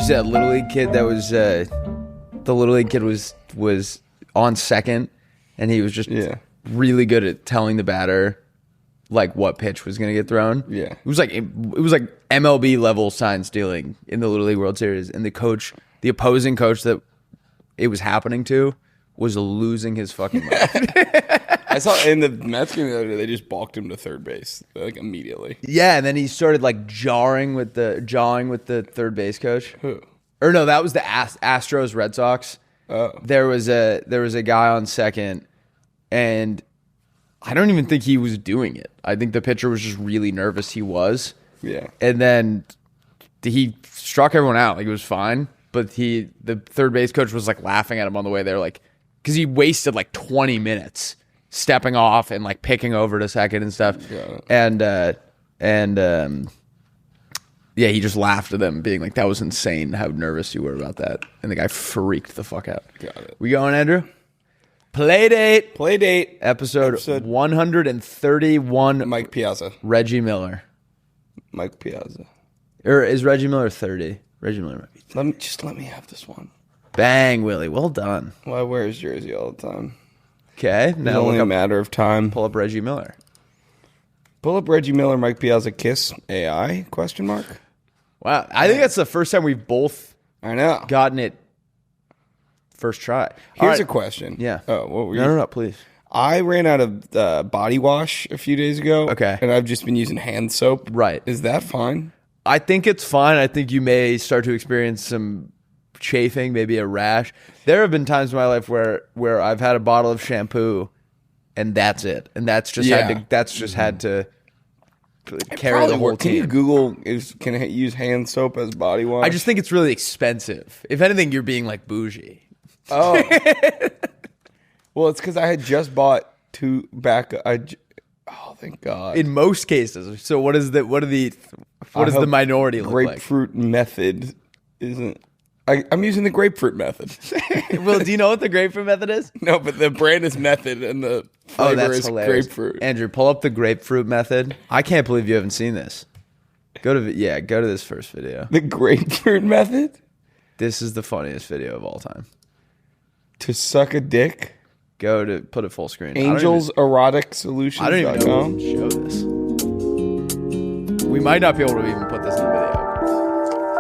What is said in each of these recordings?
see that Little League kid that was the Little League kid was on second, and he was just really good at telling the batter like what pitch was going to get thrown. Yeah. It was like MLB level sign stealing in the Little League World Series, and the opposing coach that it was happening to was losing his fucking mind. I saw in the Mets game the other day, they just balked him to third base like immediately. Yeah, and then he started like jawing with the third base coach. Who? Or no, that was the Astros Red Sox. Oh. There was a guy on second, and I don't even think he was doing it. I think the pitcher was just really nervous. He was. Yeah. And then he struck everyone out. Like, it was fine. But the third base coach was like laughing at him on the way there, like, because he wasted like 20 minutes stepping off and like picking over to second and stuff. Yeah. And yeah, he just laughed at them, being like, that was insane how nervous you were about that. And the guy freaked the fuck out. Got it. We going, Andrew? Playdate. Episode 131. Mike Piazza. Reggie Miller. Mike Piazza. Or is Reggie Miller 30? Reggie Miller might be 30. Let me have this one. Bang, Willie. Well done. Well, I wear his jersey all the time. Okay. It's only a matter of time. Pull up Reggie Miller. Pull up Reggie Miller, Mike Piazza, kiss AI? ? Wow. I think that's the first time we've both gotten it first try. Here's a question. Yeah. Oh, what were you? No, please. I ran out of body wash a few days ago. Okay. And I've just been using hand soap. Right. Is that fine? I think it's fine. I think you may start to experience some chafing, maybe a rash. There have been times in my life where I've had a bottle of shampoo and that's it. And that's just had to carry the whole team. Can you Google can I use hand soap as body wash? I just think it's really expensive. If anything, you're being like bougie. Oh. Well, it's because I had just bought two back. Oh, thank God. In most cases. So what does the minority look like? Grapefruit Method isn't. I'm using the grapefruit method. Well, do you know what the grapefruit method is? No, but the brand is Method and the flavor is hilarious. grapefruit. Andrew, pull up the grapefruit method. I can't believe you haven't seen this. Go to this first video. The grapefruit method? This is the funniest video of all time. To suck a dick? Go to put it full screen. Angels Erotic Solutions. I don't even know if we can show this. We might not be able to even put this in the video.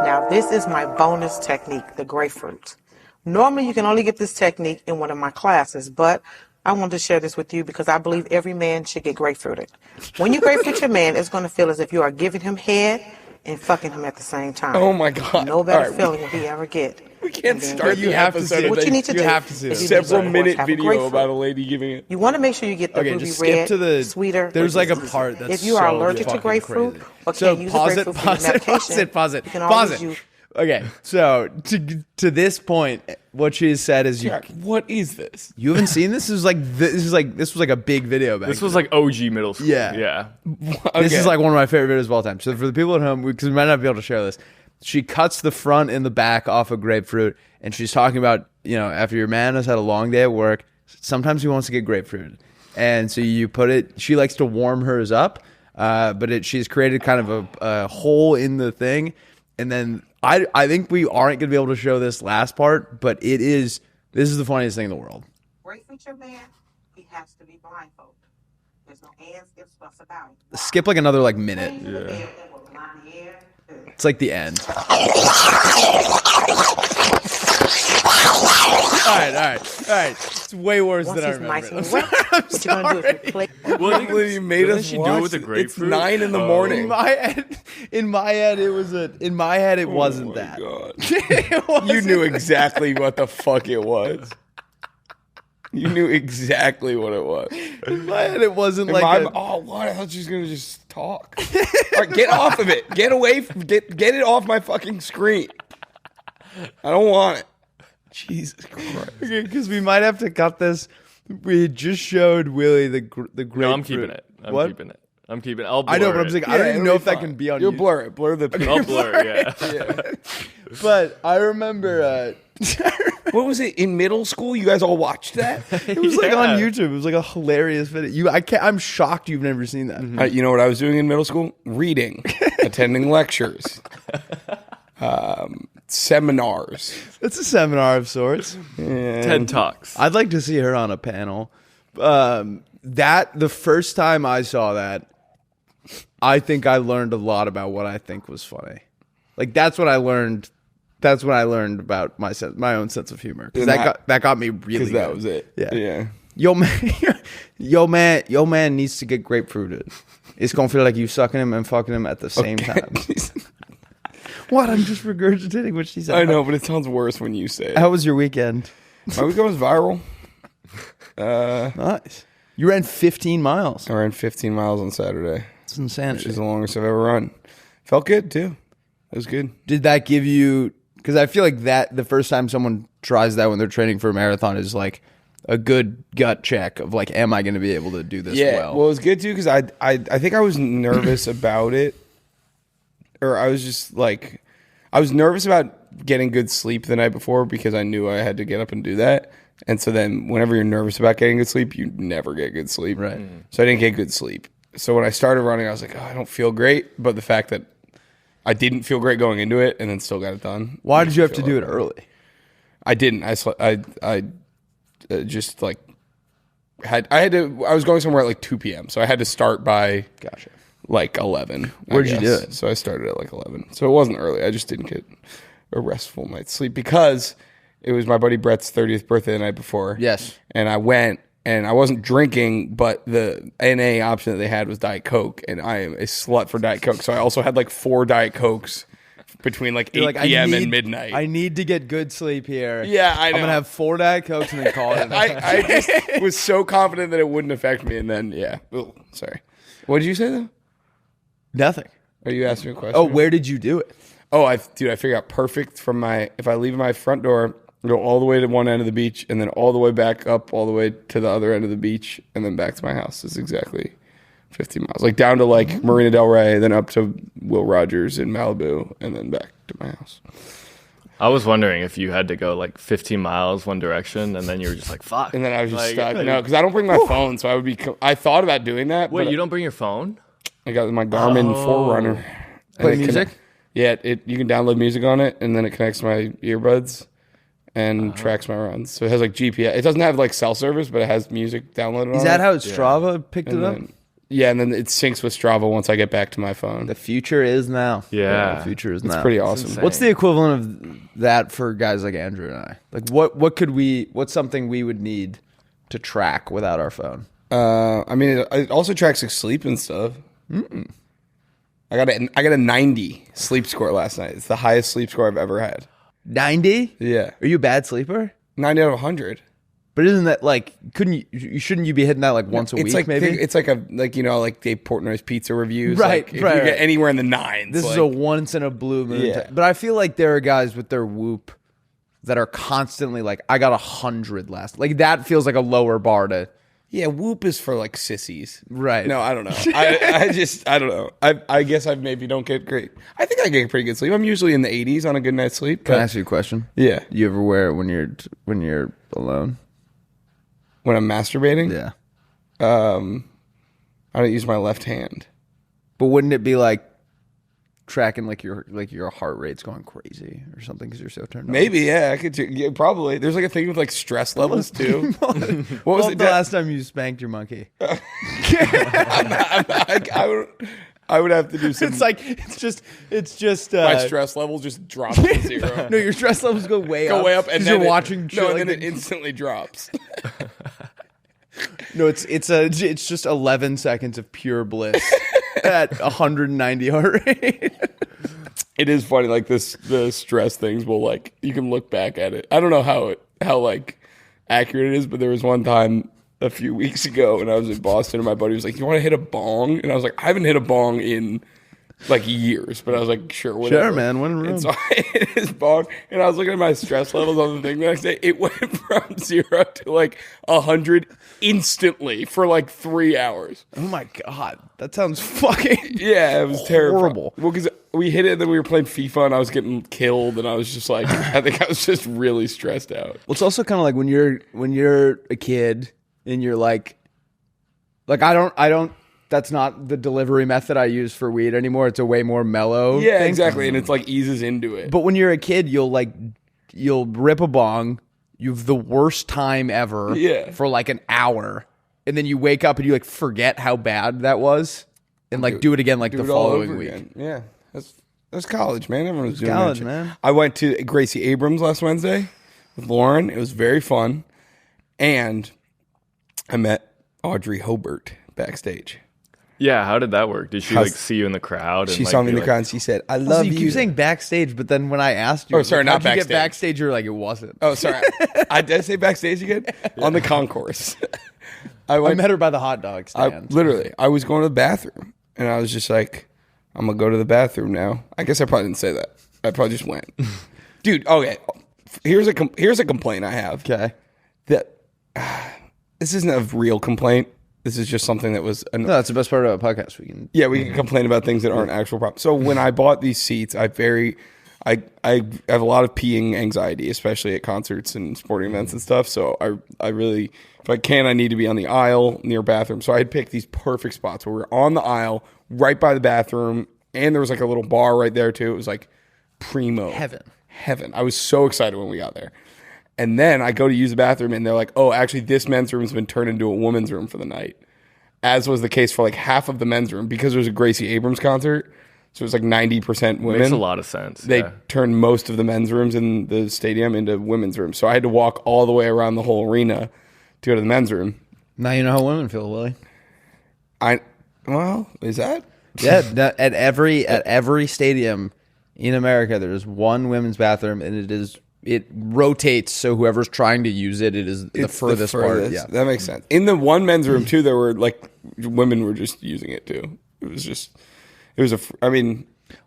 Now, this is my bonus technique, the grapefruit. Normally, you can only get this technique in one of my classes, but I wanted to share this with you because I believe every man should get grapefruited. When you grapefruit your man, it's going to feel as if you are giving him head and fucking him at the same time. Oh, my God. No better feeling will he ever get. We can't start you have to see What you need to do have to see a this. several-minute video about a lady giving it. You want to make sure you get the ruby just red, skip to the sweeter. There's like a part that's if you are so allergic to fucking grapefruit crazy. or So can't use pause grapefruit for your medication, pause it. you can always use. Okay, so to this point, what she has said is Jack, what is this? you haven't seen this. This was like a big video back. This was like OG middle school. Yeah. Okay. This is like one of my favorite videos of all time. So for the people at home, because we might not be able to share this, she cuts the front and the back off a grapefruit, and she's talking about, after your man has had a long day at work, sometimes he wants to get grapefruit, and so you put it. She likes to warm hers up, but she's created kind of a hole in the thing, and then I think we aren't going to be able to show this last part, but this is the funniest thing in the world. Grapefruit your man, he has to be blindfolded. There's no ands, ifs, buts about it. Skip like another minute. Yeah. It's like the end. All right. It's way worse Once than I he's nice remember. and wet, what you're gonna do is you play. Well, you made us she do watch it with the it. grapefruit? It's 9 in the morning. In my head, it wasn't that. God. It wasn't You knew exactly what the fuck it was. You knew exactly what it was. In my head, it wasn't What? like I thought she was gonna just talk. All right, get off of it. Get away. Get it off my fucking screen. I don't want it. Jesus Christ. because we might have to cut this. We just showed Willie the grapefruit. No, I'm keeping it. I'm keeping it. I'll blur I know, but I'm it. saying I don't even know if that can be on You'll YouTube. blur it. Blur the. I'll blur it, yeah. But I remember. What was it in middle school? You guys all watched that? It was like on YouTube. It was like a hilarious video. I'm shocked you've never seen that. You know what I was doing in middle school? Reading, attending lectures. seminars. It's a seminar of sorts. TED Talks. I'd like to see her on a panel. The first time I saw that, I think I learned a lot about what I think was funny. Like that's what I learned. That's what I learned about my own sense of humor. Because that got me really. Because that was it. Yeah. Yo man needs to get grapefruited. It's gonna feel like you sucking him and fucking him at the same time. What? I'm just regurgitating what she said. I know, but it sounds worse when you say it. How was your weekend? My weekend was viral. Nice. You ran 15 miles. I ran 15 miles on Saturday. It's insanity. Which is the longest I've ever run. Felt good too. It was good. Did that give you? Because I feel like that the first time someone tries that when they're training for a marathon is like a good gut check of like, am I going to be able to do this well? Well, it was good too because I think I was nervous about it, or I was just like, I was nervous about getting good sleep the night before because I knew I had to get up and do that. And so then whenever you're nervous about getting good sleep, you never get good sleep. Right. So I didn't get good sleep. So when I started running, I was like, oh, I don't feel great. But the fact that I didn't feel great going into it and then still got it done. Why did you have to do it early? I didn't. I just like I was going somewhere at like 2 p.m. So I had to start by like 11. Where'd you do it? So I started at like 11. So it wasn't early. I just didn't get a restful night's sleep because it was my buddy Brett's 30th birthday the night before. Yes. And I went and I wasn't drinking, but the NA option that they had was Diet Coke. And I am a slut for Diet Coke. So I also had like 4 Diet Cokes between like 8 p.m. and midnight. I need to get good sleep here. Yeah, I know. I'm going to have 4 Diet Cokes and then call it. I just was so confident that it wouldn't affect me. And then, yeah. Ooh, sorry. What did you say though? Nothing. Are you asking a question? Oh, where did you do it? Oh, I figured out perfect from if I leave my front door, go all the way to one end of the beach and then all the way back up all the way to the other end of the beach and then back to my house. It's exactly 50 miles. Like down to like Marina Del Rey, then up to Will Rogers in Malibu and then back to my house. I was wondering if you had to go like 15 miles one direction and then you were just like, fuck. And then I was just stuck. No, because I don't bring my phone, so I would be. I thought about doing that. Wait, but you don't bring your phone? I got my Garmin Forerunner. Play music? Yeah, you can download music on it, and then it connects to my earbuds and tracks my runs. So it has like GPS. It doesn't have like cell service, but it has music downloaded on it. Is that how Strava picked it up? Yeah, and then it syncs with Strava once I get back to my phone. The future is now. Yeah. The future is now. It's pretty awesome. insane. What's the equivalent of that for guys like Andrew and I? Like what's something we would need to track without our phone? I mean, it also tracks like sleep and stuff. I got a 90 sleep score last night. It's the highest sleep score I've ever had. 90? Yeah. Are you a bad sleeper? 90 out of 100. But isn't that like shouldn't you be hitting that like once a week like, maybe? It's like like Dave Portnoy's pizza reviews. Right, like, if right, you right. get anywhere in the 9s. This is a once in a blue moon. Yeah. But I feel like there are guys with their Whoop that are constantly like, I got 100 last. Like that feels like a lower bar to. Yeah, Whoop is for like sissies. Right. No, I don't know. I don't know. I guess I maybe don't get great. I think I get pretty good sleep. I'm usually in the 80s on a good night's sleep. Can I ask you a question? Yeah. You ever wear it when you're alone? When I'm masturbating? Yeah. I don't use my left hand. But wouldn't it be like tracking like your heart rate's going crazy or something because you're so turned on? Maybe, yeah. I could. Yeah, probably. There's like a thing with like stress levels too. What was it? The last time you spanked your monkey? I would have to do some. It's just. My stress level just drops to 0. No, your stress levels go way up. Go way up, and then you're watching. No, and then it instantly drops. No, it's just 11 seconds of pure bliss at 190 heart rate. It is funny, like the stress things will like you can look back at it. I don't know how like accurate it is, but there was one time a few weeks ago when I was in Boston and my buddy was like, "You want to hit a bong?" And I was like, "I haven't hit a bong in like years," but I was like, "Sure, whatever." Sure, man. When in room. And so I hit his bong, and I was looking at my stress levels on the thing the next day. It went from 0 to like 100 instantly for like 3 hours. Oh my god, that sounds fucking Yeah, it was terrible. horrible. Well, because we hit it, and then we were playing FIFA, and I was getting killed, and I was just like, I think I was just really stressed out. Well, it's also kind of like when you're a kid and you're like I don't that's not the delivery method I use for weed anymore. It's a way more mellow. Yeah, thing. exactly. And it's like eases into it. But when you're a kid, you'll rip a bong. You have the worst time ever. Yeah. For like an hour, and then you wake up and you like forget how bad that was, and like do it again like the following week. Again. Yeah, that's college, man. Everyone was doing college, that shit. man. I went to Gracie Abrams last Wednesday with Lauren. It was very fun, and I met Audrey Hobart backstage. Yeah, how did that work? Did she like see you in the crowd? She and, saw like, me in be the crowd and she said, I love You you. keep saying backstage, but then when I asked you, Oh, sorry, not how'd you backstage. get backstage, you're like, it wasn't. Oh, sorry. I did say backstage again? On the concourse. I met her by the hot dog stand. I was going to the bathroom, and I was just like, I'm going to go to the bathroom now. I guess I probably didn't say that. I probably just went. Dude, okay. Here's a complaint I have. Okay. That this isn't a real complaint. This is just something that was... No, that's the best part of a podcast. We can complain about things that aren't actual problems. So when I bought these seats, I have a lot of peeing anxiety, especially at concerts and sporting events and stuff. So I really, if I can, I need to be on the aisle near bathroom. So I had picked these perfect spots where we're on the aisle, right by the bathroom, and there was like a little bar right there too. It was like primo. Heaven. I was so excited when we got there. And then I go to use the bathroom, and they're like, oh, actually, this men's room has been turned into a women's room for the night. As was the case for like half of the men's room, because there was a Gracie Abrams concert. So it was like 90% women. Makes a lot of sense. They turned most of the men's rooms in the stadium into women's rooms. So I had to walk all the way around the whole arena to go to the men's room. Now you know how women feel, Willie. Is that? Yeah, at every stadium in America, there's one women's bathroom, and it rotates, so whoever's trying to use it is the furthest part. Yeah, that makes sense. In the one men's room too, there were like women were just using it too.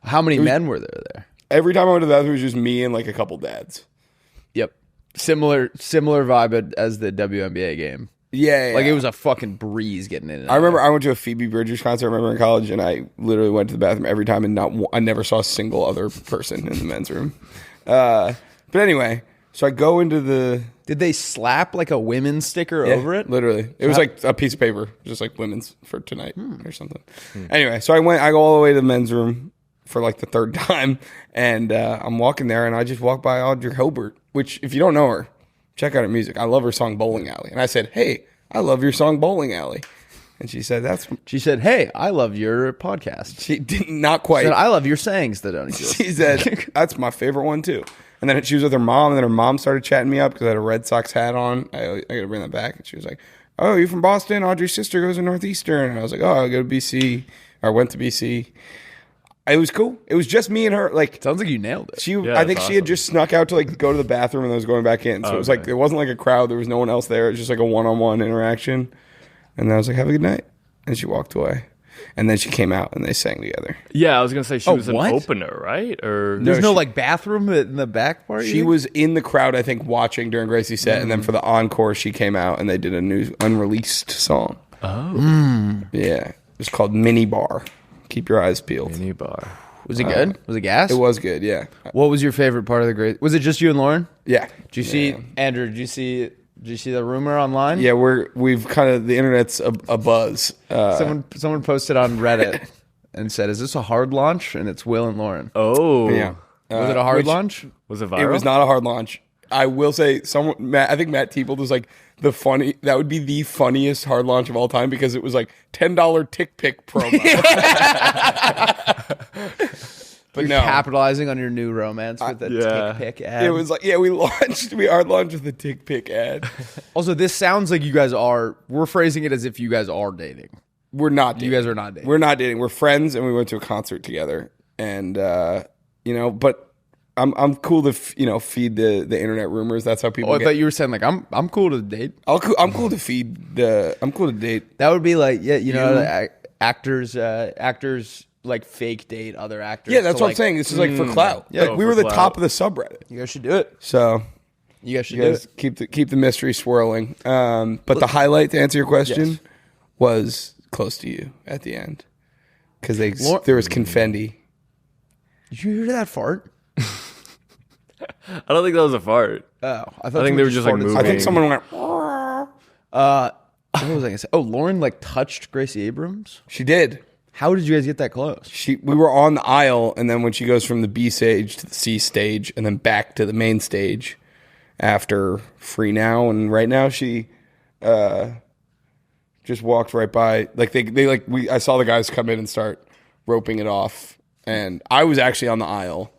How many men were there? Every time I went to the bathroom, it was just me and like a couple dads. Yep, similar vibe as the WNBA game. Yeah, like it was a fucking breeze getting in. I remember I went to a Phoebe Bridgers concert. I remember in college, and I literally went to the bathroom every time, and I never saw a single other person in the men's room. But anyway, so I go into the... Did they slap like a women's sticker over it? Literally. It was like a piece of paper, just like women's for tonight or something. Anyway, so I go all the way to the men's room for like the third time, and I'm walking there, and I just walk by Audrey Hobart, which, if you don't know her, check out her music. I love her song Bowling Alley. And I said, hey, I love your song Bowling Alley. And she said, hey, I love your podcast. She did not quite. She said, I love your sayings that don't exist. She said, that's my favorite one too. And then she was with her mom, and then her mom started chatting me up because I had a Red Sox hat on. I got to bring that back. And she was like, oh, you from Boston? Audrey's sister goes to Northeastern. And I was like, oh, I go to BC. Or I went to BC. It was cool. It was just me and her. Like, sounds like you nailed it. I think she had just snuck out to like go to the bathroom, and I was going back in. So it was like, it wasn't like a crowd. There was no one else there. It was just like a one-on-one interaction. And I was like, have a good night. And she walked away. And then she came out, and they sang together. Yeah, I was going to say she was what? an opener, right? Or There's no like bathroom in the back part? She was in the crowd, I think, watching during Gracie's set. And then for the encore, she came out, and they did a new unreleased song. Oh. Yeah. It was called Mini Bar. Keep your eyes peeled. Mini Bar. Was it good? Was it gas? It was good, yeah. What was your favorite part of the great? Was it just you and Lauren? Yeah. Did you see, Andrew, did you see the rumor online? Yeah, we've kind of, the internet's a buzz. Someone posted on Reddit and said, is this a hard launch? And it's Will and Lauren. Oh. Yeah. Was it a hard launch? Was it viral? It was not a hard launch. I will say, I think Matt Teeple was like, that would be the funniest hard launch of all time, because it was like $10 tick pick promo. But You're capitalizing on your new romance with the tick pick ad. It was like, we hard launched with the tick pick ad. Also, this sounds like we're phrasing it as if you guys are dating. We're not dating. You guys are not dating. We're not dating. We're friends, and we went to a concert together. And, but I'm cool to, feed the internet rumors. That's how people I thought you were saying like, I'm cool to date. I'm cool to I'm cool to date. That would be like, actors like fake date other actors. Yeah, that's what I'm saying. This is like for clout. Yeah, like we were the top of the subreddit. You guys should do it. So you guys should do it. Keep the mystery swirling. But the highlight, to answer your question, was close to you at the end, because there was confetti. Did you hear that fart? I don't think that was a fart. Oh, I think they were just like moving. I think someone went. What was I gonna say? Oh, Lauren like touched Gracie Abrams. She did. How did you guys get that close? We were on the aisle, and then when she goes from the B stage to the C stage, and then back to the main stage after Free Now and Right Now, she just walked right by. Like I saw the guys come in and start roping it off, and I was actually on the aisle,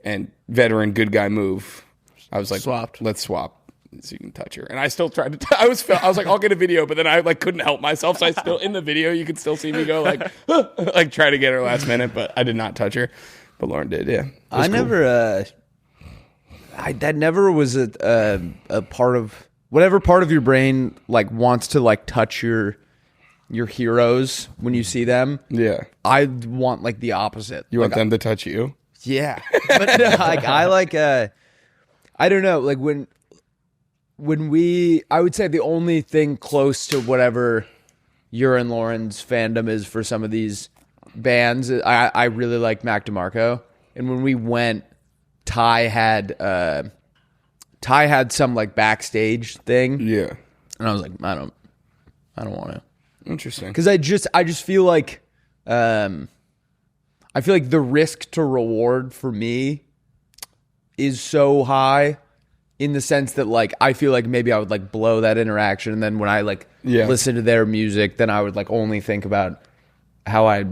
and veteran good guy move. I was like, Swapped. Let's swap. So you can touch her, and I still tried to. I was like, I'll get a video, but then I like couldn't help myself. So I still in the video, you could still see me go like, like try to get her last minute, but I did not touch her. But Lauren did. Yeah, I cool. never. That never was a part of whatever part of your brain like wants to like touch your heroes when you see them. Yeah, I want like the opposite. you want them to touch you? Yeah, but like I like I don't know, like when I would say the only thing close to whatever your and Lauren's fandom is for some of these bands, I really like Mac DeMarco, and when we went, Ty had some like backstage thing, Yeah, and I was like, I don't want to, interesting. because I just feel like the risk to reward for me is so high, in the sense that like I feel like maybe I would like blow that interaction, and then when I like listen to their music, then I would like only think about how I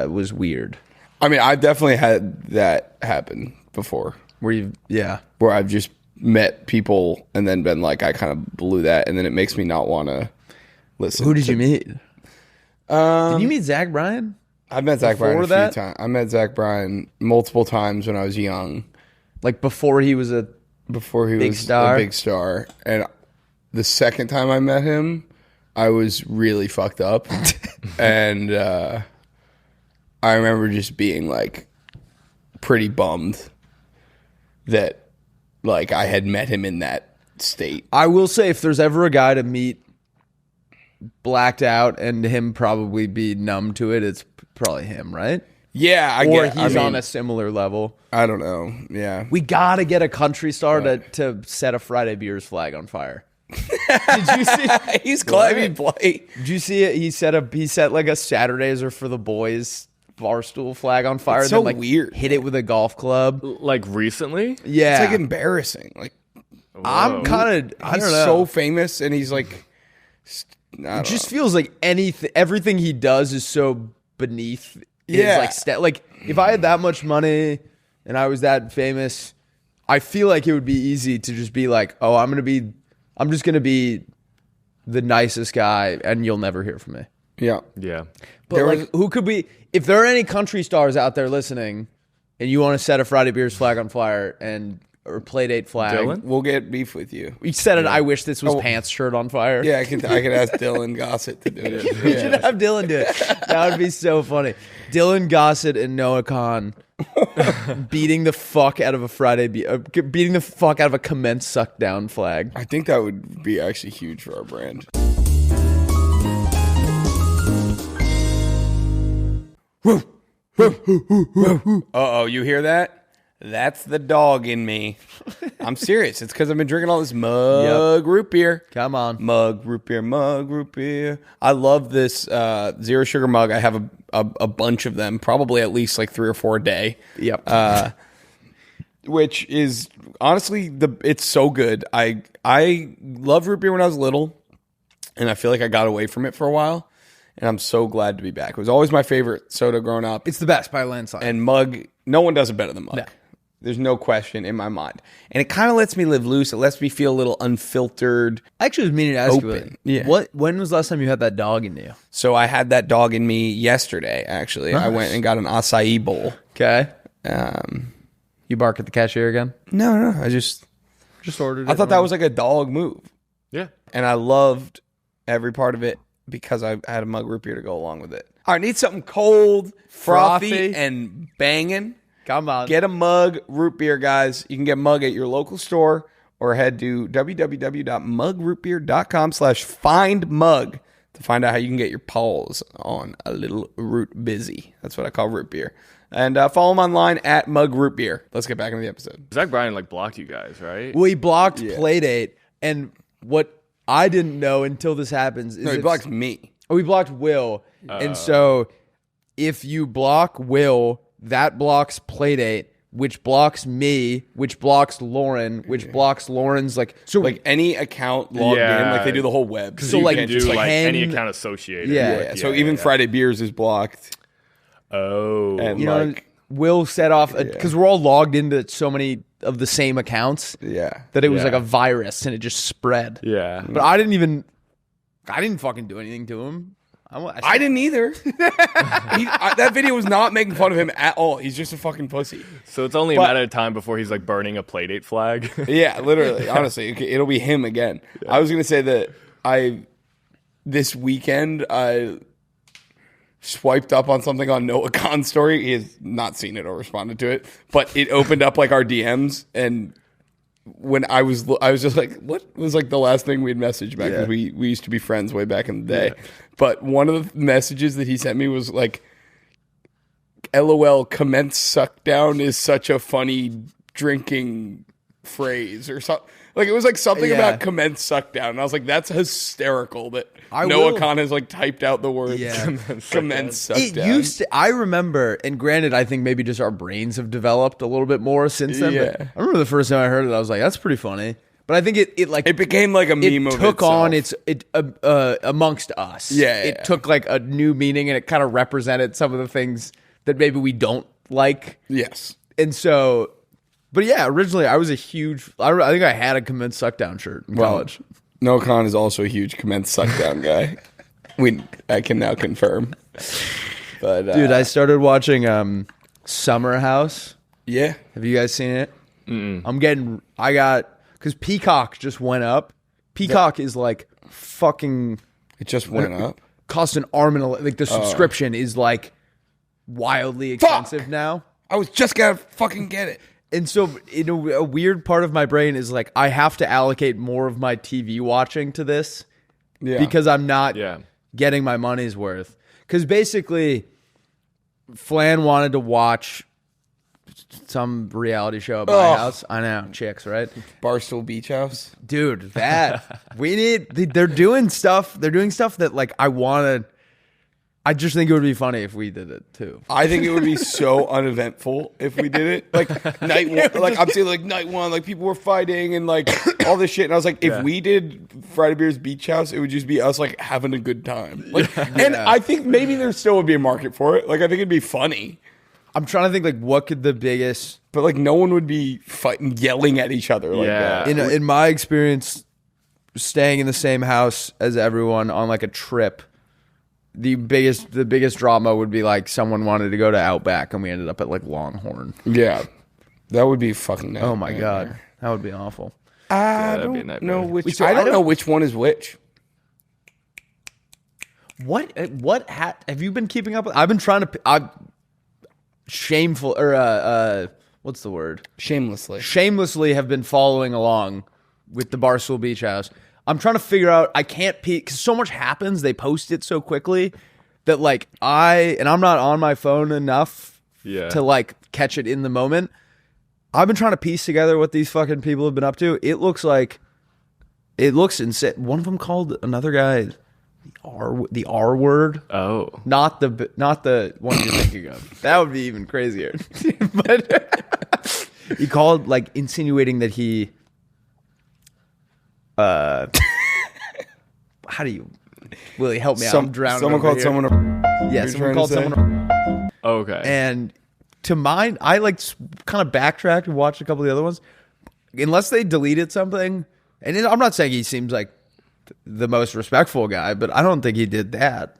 was weird. I mean, I definitely had that happen before, Where I've just met people and then been like, I kind of blew that, and then it makes me not want to listen. Who did you meet? Did you meet Zach Bryan? I've met Zach Bryan a Before that? few times. I met Zach Bryan multiple times when I was young. Like before he was a Big star. And the second time I met him, I was really fucked up. And I remember just being like pretty bummed that like I had met him in that state. I will say, if there's ever a guy to meet blacked out and him probably be numb to it, it's probably him, right? Yeah, He's on a similar level. I don't know. Yeah. We gotta get a country star to set a Friday Beers flag on fire. Did you see? He's climbing play. Did you see it? He set like a Saturdays are for the boys Barstool flag on fire. It's so then, like, weird. Hit it with a golf club. Like recently? Yeah, It's like embarrassing. Like I'm kind of. I he's don't know. so famous, and he's like, It just feels like everything he does is so beneath. Yeah. Like if I had that much money and I was that famous, I feel like it would be easy to just be like, oh, I'm just gonna be the nicest guy, and you'll never hear from me. yeah. Yeah. But who could be? If there are any country stars out there listening, and you want to set a Friday Beers flag on fire or Playdate flag, Dylan? We'll get beef with you. you said it. I wish this was pants shirt on fire. Yeah, I could ask Dylan Gossett to do it. We should have Dylan do it. That would be so funny. Dylan Gossett and Noah Kahan beating the fuck out of a beating the fuck out of a commence suck down flag. I think that would be actually huge for our brand. Uh-oh, you hear that? That's the dog in me. I'm serious. It's because I've been drinking all this mug root beer. Come on. Mug root beer. I love this zero sugar mug. I have a bunch of them, probably at least like 3 or 4 a day. Yep. Which is honestly it's so good. I loved root beer when I was little, and I feel like I got away from it for a while, and I'm so glad to be back. It was always my favorite soda growing up. It's the best by a landslide. And mug, no one does it better than mug. No. There's no question in my mind. And it kind of lets me live loose. It lets me feel a little unfiltered. I actually was meaning to ask Open. you, Yeah. when was the last time you had that dog in you? So I had that dog in me yesterday, actually. I went and got an acai bowl. Okay. You bark at the cashier again? No. I just ordered it. I thought that was like a dog move. Yeah. And I loved every part of it because I had a mug root beer to go along with it. All right, need something cold, frothy, and banging. Come on. Get a mug root beer, guys. You can get mug at your local store or head to www.mugrootbeer.com/findmug to find out how you can get your paws on a little root busy. That's what I call root beer. And follow them online at Mug Root Beer. Let's get back into the episode. Zach Bryan like blocked you guys, right? Well, he blocked Playdate, and what I didn't know until this happens. No, he blocked me. Oh, we blocked Will. And so if you block Will, that blocks Playdate, which blocks me, which blocks Lauren, which blocks Lauren's like any account logged in, like they do the whole web. So you can do like 10 any account associated. Yeah. So even Friday Beers is blocked. Oh. And you know, Will set off because we're all logged into so many of the same accounts. Yeah. That it was like a virus and it just spread. Yeah. But I didn't fucking do anything to him. I didn't either. That video was not making fun of him at all. He's just a fucking pussy. So it's only a matter of time before he's like burning a Playdate flag. Yeah, literally. Honestly, it'll be him again. Yeah. I was gonna say that this weekend I swiped up on something on Noah Khan's story. He has not seen it or responded to it, but it opened up like our DMs, and when I was just like, what was like the last thing we'd messaged back? Because we used to be friends way back in the day. Yeah. But one of the messages that he sent me was like, LOL, commence suckdown is such a funny drinking phrase or something. Like it was like something about commence suckdown. And I was like, that's hysterical that Noah Khan has like typed out the words commence suckdown. It used to, I remember, and granted, I think maybe just our brains have developed a little bit more since then. Yeah. But I remember the first time I heard it, I was like, that's pretty funny. But I think it became like a meme of took itself. on amongst us. It took like a new meaning, and it kind of represented some of the things that maybe we don't like. Yes. And so, but yeah, originally I was a huge, I think I had a commence suckdown shirt in college. Noah Khan is also a huge commence suckdown guy. I can now confirm. But dude, I started watching Summer House. Yeah. Have you guys seen it? Because Peacock just went up. Peacock is like fucking. It just went up. Costs an arm and a leg. Like the subscription is like wildly expensive now. I was just gonna fucking get it. And so, a weird part of my brain is like, I have to allocate more of my TV watching to this because I'm not getting my money's worth. Because basically, Flan wanted to watch some reality show at my house. I know, chicks, right? Barstool Beach House, dude. That they're doing stuff. They're doing stuff that like I want to. I just think it would be funny if we did it too. I think it would be so uneventful if we did it. Like night one, like I'm saying, like night one, like people were fighting and like all this shit. And I was like, if we did Friday Beer's Beach House, it would just be us like having a good time. Like, and I think maybe there still would be a market for it. Like I think it'd be funny. I'm trying to think like what could the biggest, but like no one would be fighting, yelling at each other like that. In my experience, staying in the same house as everyone on like a trip. The biggest drama would be like someone wanted to go to Outback and we ended up at like Longhorn. Yeah, that would be fucking nightmare. Oh my god, that would be awful. I don't know which. I don't know which one is which. What have you been keeping up with? I've been trying to. Shameful or what's the word? Shamelessly have been following along with the Barstool Beach House. I'm trying to figure out, I can't peek because so much happens. They post it so quickly that like I'm not on my phone enough to like catch it in the moment. I've been trying to piece together what these fucking people have been up to. It looks insane. One of them called another guy the R word. Oh, not the one you're thinking of. That would be even crazier. But he called like insinuating that he. How do you, Willie, help me out? I'm drowning. Someone called someone. Someone called someone. Okay. And to mine, I like kind of backtracked and watched a couple of the other ones. Unless they deleted something, and I'm not saying he seems like the most respectful guy, but I don't think he did that.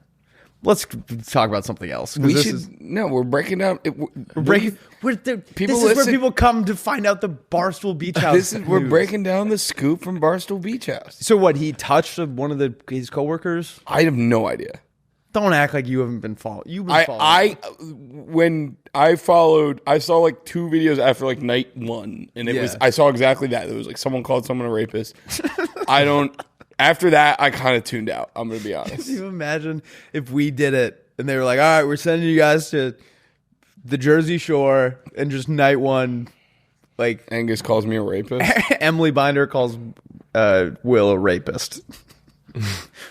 Let's talk about something else. We're breaking down. This is where people come to find out the Barstool Beach House. We're breaking down the scoop from Barstool Beach House. So what? He touched one of his coworkers? I have no idea. Don't act like you haven't been following. You've been following. When I followed, I saw like 2 videos after like night 1, and I saw exactly that. It was like someone called someone a rapist. After that, I kind of tuned out. I'm going to be honest. Can you imagine if we did it and they were like, all right, we're sending you guys to the Jersey Shore and just night 1, like. Angus calls me a rapist. Emily Binder calls Will a rapist.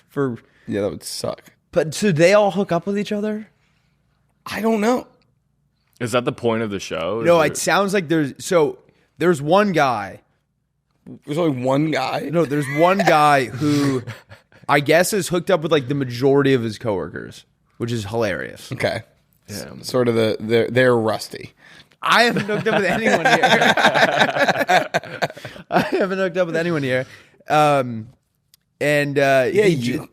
For Yeah, that would suck. But so they all hook up with each other? I don't know. Is that the point of the show? No, it sounds like there's one guy. There's only one guy. No, there's one guy who I guess is hooked up with like the majority of his coworkers, which is hilarious. Okay. Yeah. Sort of they're rusty. I haven't hooked up with anyone here. I haven't hooked up with anyone here.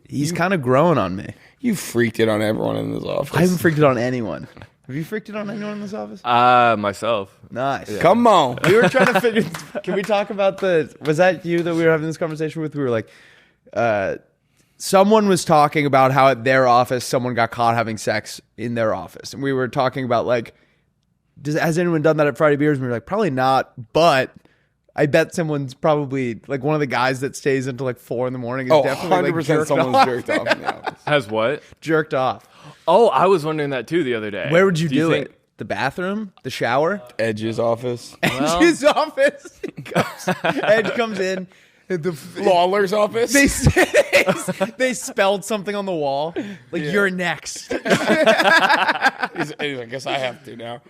He's kind of growing on me. You freaked it on everyone in this office. I haven't freaked it on anyone. Have you freaked it on anyone in this office? Myself. Nice. Yeah. Come on. We were trying to figure. Can we talk about was that you that we were having this conversation with? We were like, someone was talking about how at their office someone got caught having sex in their office, and we were talking about like, has anyone done that at Friday Beers? And we were like, probably not, but I bet someone's probably like one of the guys that stays until like 4 a.m. is definitely 100% like someone's jerked off in the office. Has what? Jerked off. Oh, I was wondering that too the other day. Where would you do think- it? The bathroom? The shower? Edge's office. Edge's office. Edge comes in. Lawler's office. They spelled something on the wall. Like, you're next. I guess I have to now.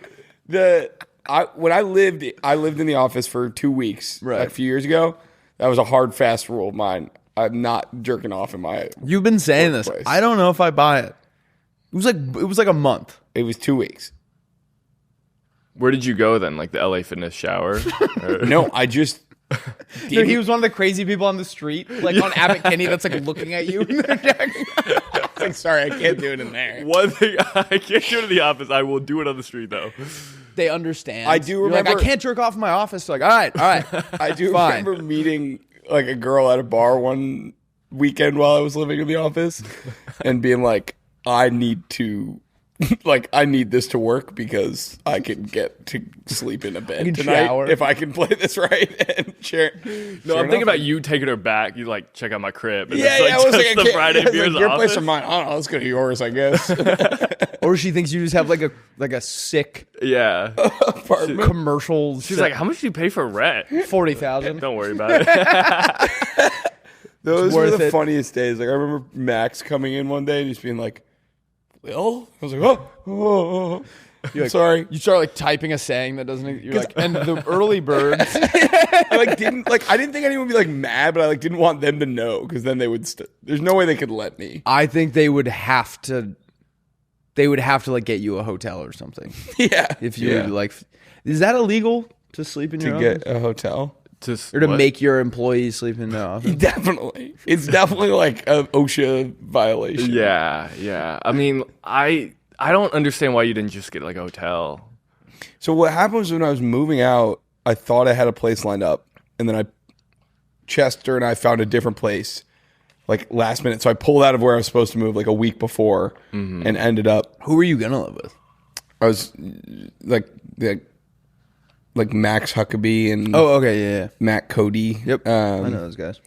When I lived in the office for 2 weeks, Right. like a few years ago. That was a hard, fast rule of mine. I'm not jerking off in my. You've been saying this. workplace. I don't know if I buy it. It was like a month. It was 2 weeks. Where did you go then? Like the LA Fitness shower? Or- No, I just. Dude, he was one of the crazy people on the street, like on Abbott Kinney, that's like looking at you. like, sorry, I can't do it in there. One thing I can't do it in the office. I will do it on the street though. They understand. I do You're remember- like, I can't jerk off in my office. They're like, all right. I do Fine. remember meeting like a girl at a bar one weekend while I was living in the office and being like, I need this to work because I can get to sleep in a bed tonight shower. if I can play this right and share. No, I'm thinking about you taking her back. You like check out my crib. And Yeah, it's like I was just like, the Friday beers your office. place or mine. I don't know. Let's go to yours, I guess. Or she thinks you just have like a sick Yeah. Apartment. commercial. She's like, how much do you pay for rent? 40,000. Don't worry about it. Those were worth the it. funniest days. Like I remember Max coming in one day and just being like, "Will?" I was like, "Oh, You're like, sorry." You start like typing a saying that doesn't. You're like, and the early birds. I didn't think anyone would be like mad, but I didn't want them to know because then they would. There's no way they could let me. I think they would have to. They would have to like get you a hotel or something. Yeah. If you like, is that illegal to sleep in your to office? get a hotel. Or to make your employees sleep in the office? Definitely, it's definitely like a OSHA violation. Yeah. I mean, I don't understand why you didn't just get like a hotel. So what happened was when I was moving out, I thought I had a place lined up, and then Chester and I found a different place, like last minute. So I pulled out of where I was supposed to move like a week before, and ended up. Who were you gonna live with? I was like Max Huckabee and Oh, okay, yeah. Matt Cody. Yep, I know those guys.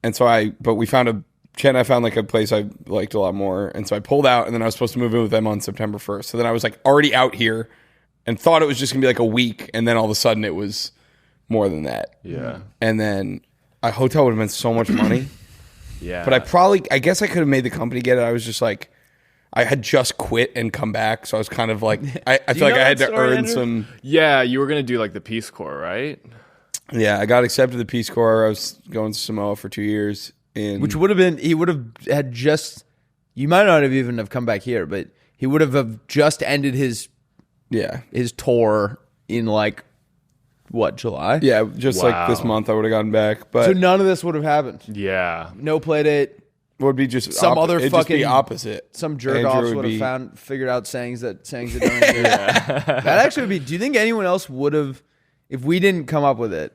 And so Chet and I found like a place I liked a lot more. And so I pulled out, and then I was supposed to move in with them on September 1st. So then I was like already out here and thought it was just gonna be like a week. And then all of a sudden it was more than that. Yeah. And then a hotel would have been so much money. Yeah. But I guess I could have made the company get it. I was just like, I had just quit and come back. So I was kind of like, I feel like know I had that to story, earn Andrew? some. Yeah, you were gonna do like the Peace Corps, right? Yeah, I got accepted to the Peace Corps. I was going to Samoa for 2 years. Which would have been, he would have had just, you might not have even have come back here, but he would have just ended his tour in like, what, July? Yeah, just like Wow. this month I would have gotten back. But So none of this would have happened. Yeah. No Playdate. would be just Some other it'd just be fucking- opposite. Some jerk Andrew offs would would be- have figured out sayings that don't exist. That actually would be, do you think anyone else would have, if we didn't come up with it,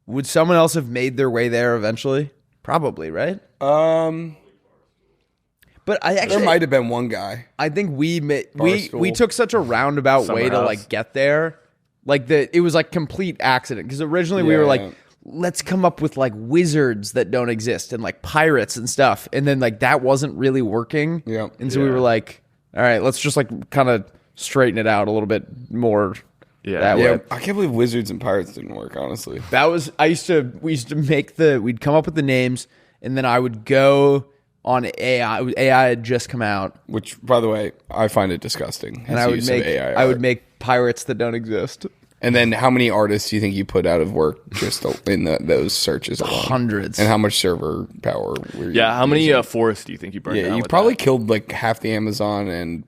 would someone else have made their way there eventually? Probably, right? But I There actually, might have been one guy. I think we Barstool. took such a roundabout way Somewhere to else. like get there, like it was like complete accident because originally we Yeah, were like, yeah. let's come up with like wizards that don't exist and like pirates and stuff, and then like that wasn't really working. Yeah. and so we Yeah. were like, all right, let's just like kind of straighten it out a little bit more Yeah. That Yeah, way. I can't believe Wizards and Pirates didn't work, honestly. We used to we'd come up with the names, and then I would go on AI. AI had just come out, Which, by the way, I find it disgusting. and his use of AI I would art. make pirates that don't exist. And then how many artists do you think you put out of work just in those searches alone? Hundreds. And how much server power were you Yeah, how many using? forests do you think you burned down? Yeah, you with probably that? killed like half the Amazon and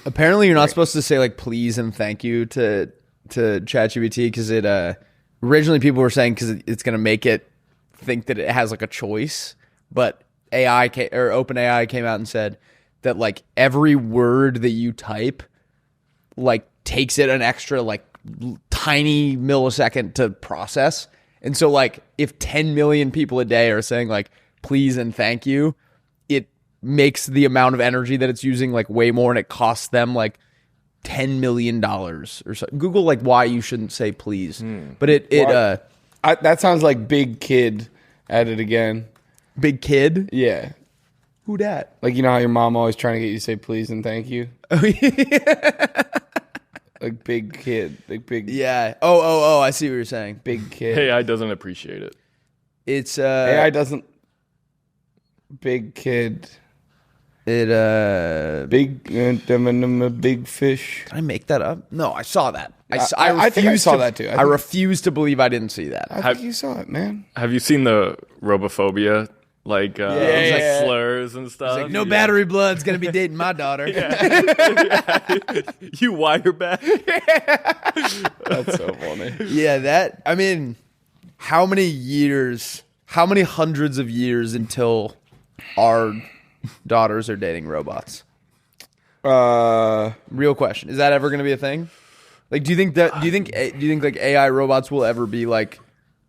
Apparently, you're not supposed to say like please and thank you to ChatGPT because it originally people were saying because it's going to make it think that it has like a choice, but OpenAI came out and said that like every word that you type like takes it an extra like tiny millisecond to process. And so like if 10 million people a day are saying like please and thank you, it makes the amount of energy that it's using like way more, and it costs them like $10 million or so. Google like why you shouldn't say please. But that sounds like Big Kid at it again. Big Kid? Yeah. Who dat? Like, you know how your mom always trying to get you to say please and thank you? Oh yeah. Like Big Kid. Like big Yeah. Oh, I see what you're saying. Big Kid. AI doesn't appreciate it. It's AI doesn't Big Kid. It Big big fish. Did I make that up? No, I saw that. I think I saw that too. I refuse to believe I didn't see that. I think you saw it, man. Have you seen the robophobia? Like, yeah. slurs and stuff. Like, no battery blood's gonna be dating my daughter. You wire back. That's so funny. Yeah, how many hundreds of years until our daughters are dating robots? Real question. Is that ever going to be a thing? Like, do you think like AI robots will ever be like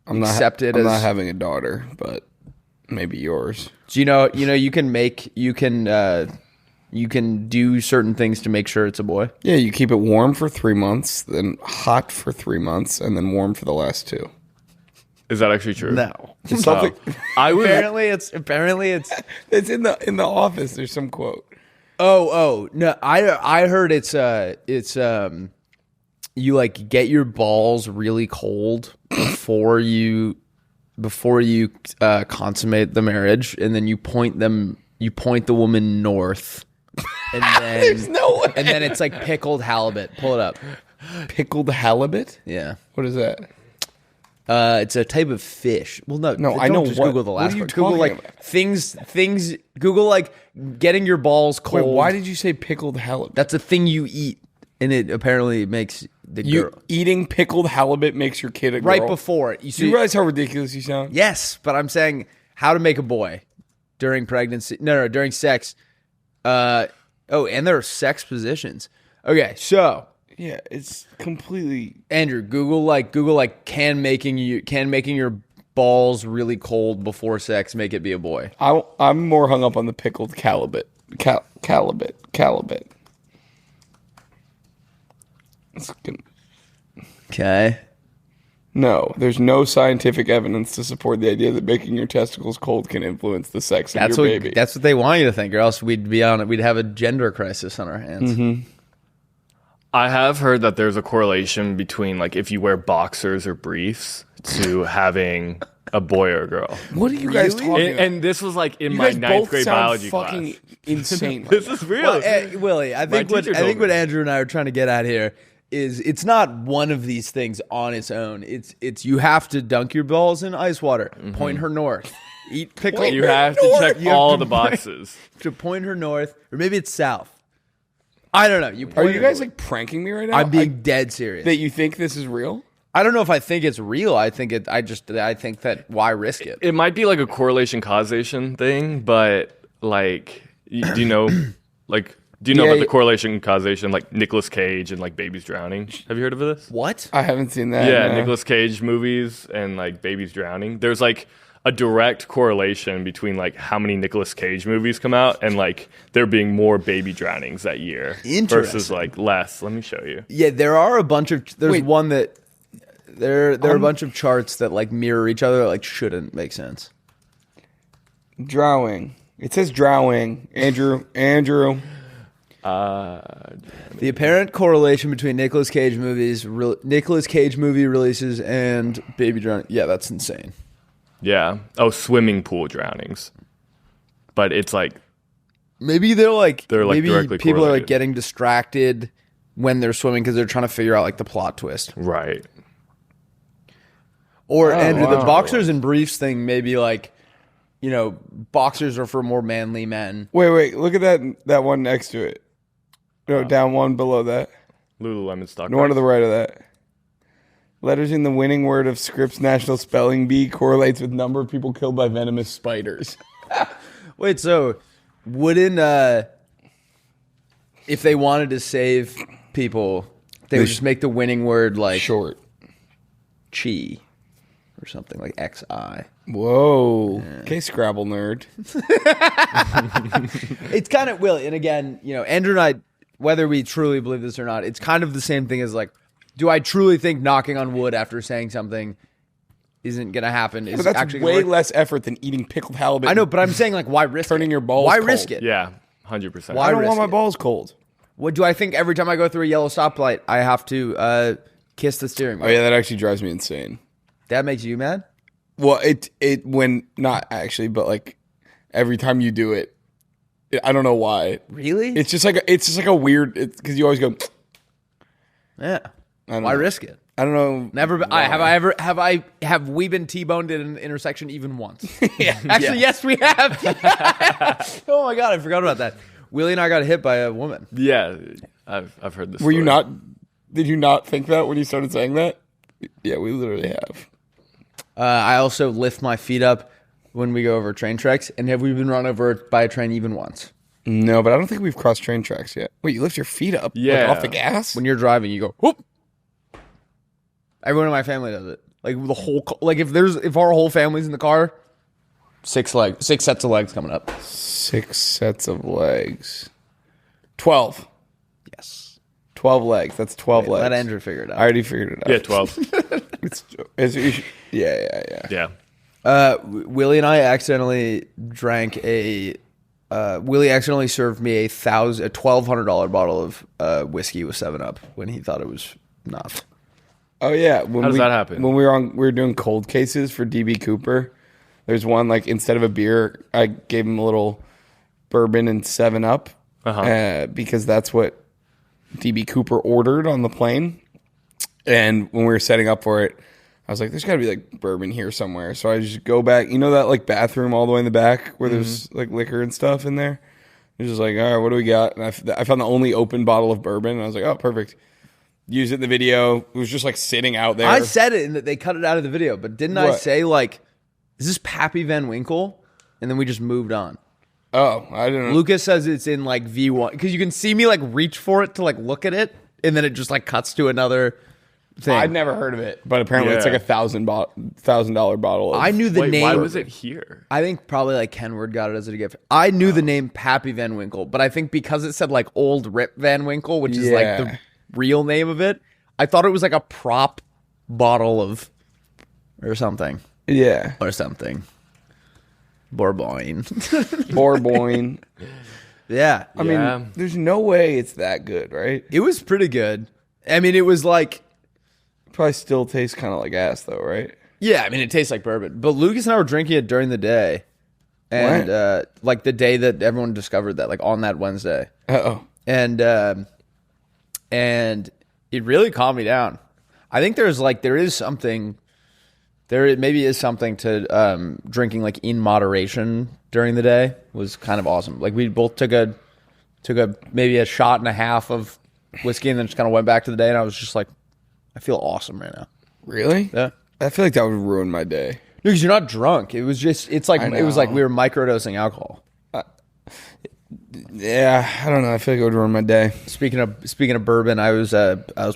accepted I'm as? not having a daughter, but maybe yours. Do you can do certain things to make sure it's a boy. Yeah, you keep it warm for 3 months, then hot for 3 months, and then warm for the last 2. Is that actually true? No. It's something. I would. Apparently it's. It's in the office. There's some quote. Oh no! I heard it's you like get your balls really cold before you consummate the marriage, and then you point the woman north, and then There's no way. and then it's like pickled halibut. Pull it up. Pickled halibut? Yeah. What is that? It's a type of fish. Well, no, I know Just what- Google the what last are you part. Google talking like about? things. Google like getting your balls cold. Wait, why did you say pickled halibut? That's a thing you eat, and it apparently makes the girl Eating pickled halibut makes your kid a girl. right before it. Do you realize how ridiculous you sound? Yes, but I'm saying how to make a boy during pregnancy. No, during sex. And there are sex positions. Okay, so Yeah, it's completely. Andrew, Google like can making your balls really cold before sex make it be a boy. I'm more hung up on the pickled halibut. Halibut. It's good. Okay. No, there's no scientific evidence to support the idea that making your testicles cold can influence the sex of your baby. That's what they want you to think, or else we'd have a gender crisis on our hands. Mm-hmm. I have heard that there's a correlation between like if you wear boxers or briefs to having a boy or a girl. What are you guys talking about? And this was like in You my guys ninth both grade sound biology fucking class. insane. right This now. is real. Well, Willie, I think teacher told me. what Andrew and I are trying to get at here is it's not one of these things on its own. It's you have to dunk your balls in ice water, point her north, eat pickle. You have to check all the boxes. to point her north, or maybe it's south. I don't know. You Are point you her guys north. like pranking me right now? I'm being dead serious. that you think this is real? I don't know if I think it's real. I think that why risk it? It might be like a correlation causation thing, but like, do you know about the correlation causation, like Nicolas Cage and like babies drowning? Have you heard of this? What? I haven't seen that. Yeah, no. Nicolas Cage movies and like babies drowning. There's like a direct correlation between like how many Nicolas Cage movies come out and like there being more baby drownings that year versus like less. Let me show you. Yeah, there are a bunch of. There's Wait. one that there are a bunch of charts that like mirror each other. That, like shouldn't make sense. Drowning. It says drowning. Andrew. The apparent correlation between Nicolas Cage movie releases and baby drowning. Yeah, that's insane. Yeah. Oh, swimming pool drownings. But it's like maybe maybe directly people are like correlated. getting distracted when they're swimming because they're trying to figure out like the plot twist. right. Or Andrew, the wow. boxers and briefs thing, maybe like, boxers are for more manly men. Wait. Look at that one next to it. No, down one below that. Lululemon stock. No one to the right of that. Letters in the winning word of Scripps National Spelling Bee correlates with number of people killed by venomous spiders. Wait, so wouldn't if they wanted to save people, they would just make the winning word like Short. chi or something like XI. Whoa. Okay, Scrabble nerd. It's kind of Willie, and again, Andrew and I, whether we truly believe this or not, it's kind of the same thing as like, do I truly think knocking on wood after saying something isn't gonna happen? Is But that's actually way gonna work? less effort than eating pickled halibut. I know, but I'm saying like, why risk Turning it? your balls Why cold. risk it? Yeah. 100%. Why I don't risk want my it? balls cold. What do I think every time I go through a yellow stoplight, I have to kiss the steering wheel? Oh yeah, that actually drives me insane. That makes you mad? Well, it when not actually, but like every time you do it, I don't know why. Really? It's just like a weird because you always go. Yeah. I don't Why know. risk it? I don't know. Never. Have we been T-boned at an intersection even once? Yeah. Actually, yes, we have. Oh my god, I forgot about that. Willie and I got hit by a woman. Yeah. I've heard this. Were you story. not? Did you not think that when you started saying that? Yeah, we literally have. I also lift my feet up when we go over train tracks. And have we been run over by a train even once? No, but I don't think we've crossed train tracks yet. Wait, you lift your feet up? Yeah. Like off the gas? When you're driving, you go whoop. Everyone in my family does it. Like the whole, like if our whole family's in the car, 6 sets of legs coming up. 6 sets of legs. 12. Yes. 12 legs. That's 12 legs. Let Andrew figure it out. I already figured it out. Yeah, 12. Yeah. Yeah. Willie and I accidentally drank Willie accidentally served me a $1,200 bottle of whiskey with 7-Up when he thought it was not. Oh yeah. When How does that happen? When we were doing cold cases for DB Cooper, there's one like instead of a beer, I gave him a little bourbon and 7-Up because that's what DB Cooper ordered on the plane. And when we were setting up for it, I was like, there's got to be like bourbon here somewhere. So I just go back. You know that like bathroom all the way in the back where there's like liquor and stuff in there? It's just like, all right, what do we got? And I found the only open bottle of bourbon. And I was like, oh, perfect. Use it in the video. It was just like sitting out there. I said it and that they cut it out of the video, but didn't I What? say like, is this Pappy Van Winkle? And then we just moved on. Oh, I didn't know. Lucas says it's in like V1 because you can see me like reach for it to like look at it, and then it just like cuts to another thing. I'd never heard of it, but apparently it's Yeah. like $1,000 bottle. Of I knew the Wait, name. why was it here? I think probably like Kenward got it as a gift. I knew the name Pappy Van Winkle, but I think because it said like Old Rip Van Winkle, which is like the real name of it, I thought it was like a prop bottle of or something. Yeah. Or something. Bourboin. Bourboin. Yeah. I Yeah. mean, there's no way it's that good, right? It was pretty good. I mean, it was like, Probably still tastes kind of like ass, though, right? yeah, I mean, it tastes like bourbon. But Lucas and I were drinking it during the day. And like the day that everyone discovered that, like on that Wednesday. Uh-oh. And it really calmed me down. I think there maybe is something to drinking like in moderation during the day was kind of awesome. Like we both took maybe a shot and a half of whiskey and then just kind of went back to the day, and I was just like, I feel awesome right now. Really? Yeah. I feel like that would ruin my day. No, because you're not drunk. It was like I it was like know. we were microdosing alcohol. Yeah, I don't know. I feel like it would ruin my day. Speaking of bourbon, I was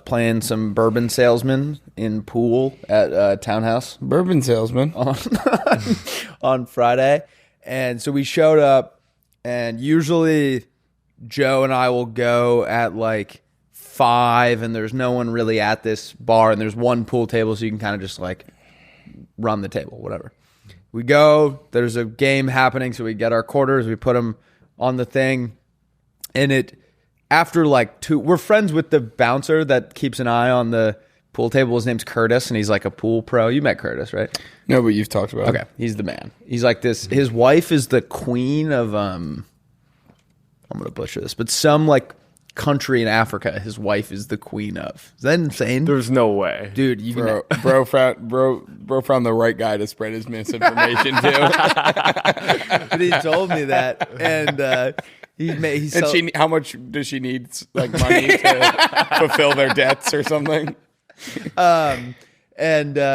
playing some bourbon salesman in pool at Townhouse Bourbon salesman. on Friday, and so we showed up, and usually Joe and I will go at like 5, and there's no one really at this bar, and there's one pool table, so you can kind of just like run the table, whatever. We go, there's a game happening, so we get our quarters, we put them on the thing, and after like we're friends with the bouncer that keeps an eye on the pool table. His name's Curtis, and he's like a pool pro. You met Curtis, right? No, but you've talked about Okay, he's the man. He's like this. His wife is the queen of I'm gonna butcher this, but some like country in Africa. His wife is the queen of. Is that insane? There's no way, Dude, you bro found the right guy to spread his misinformation to. But he told me that, and How much does she need, like, money to fulfill their debts or something? And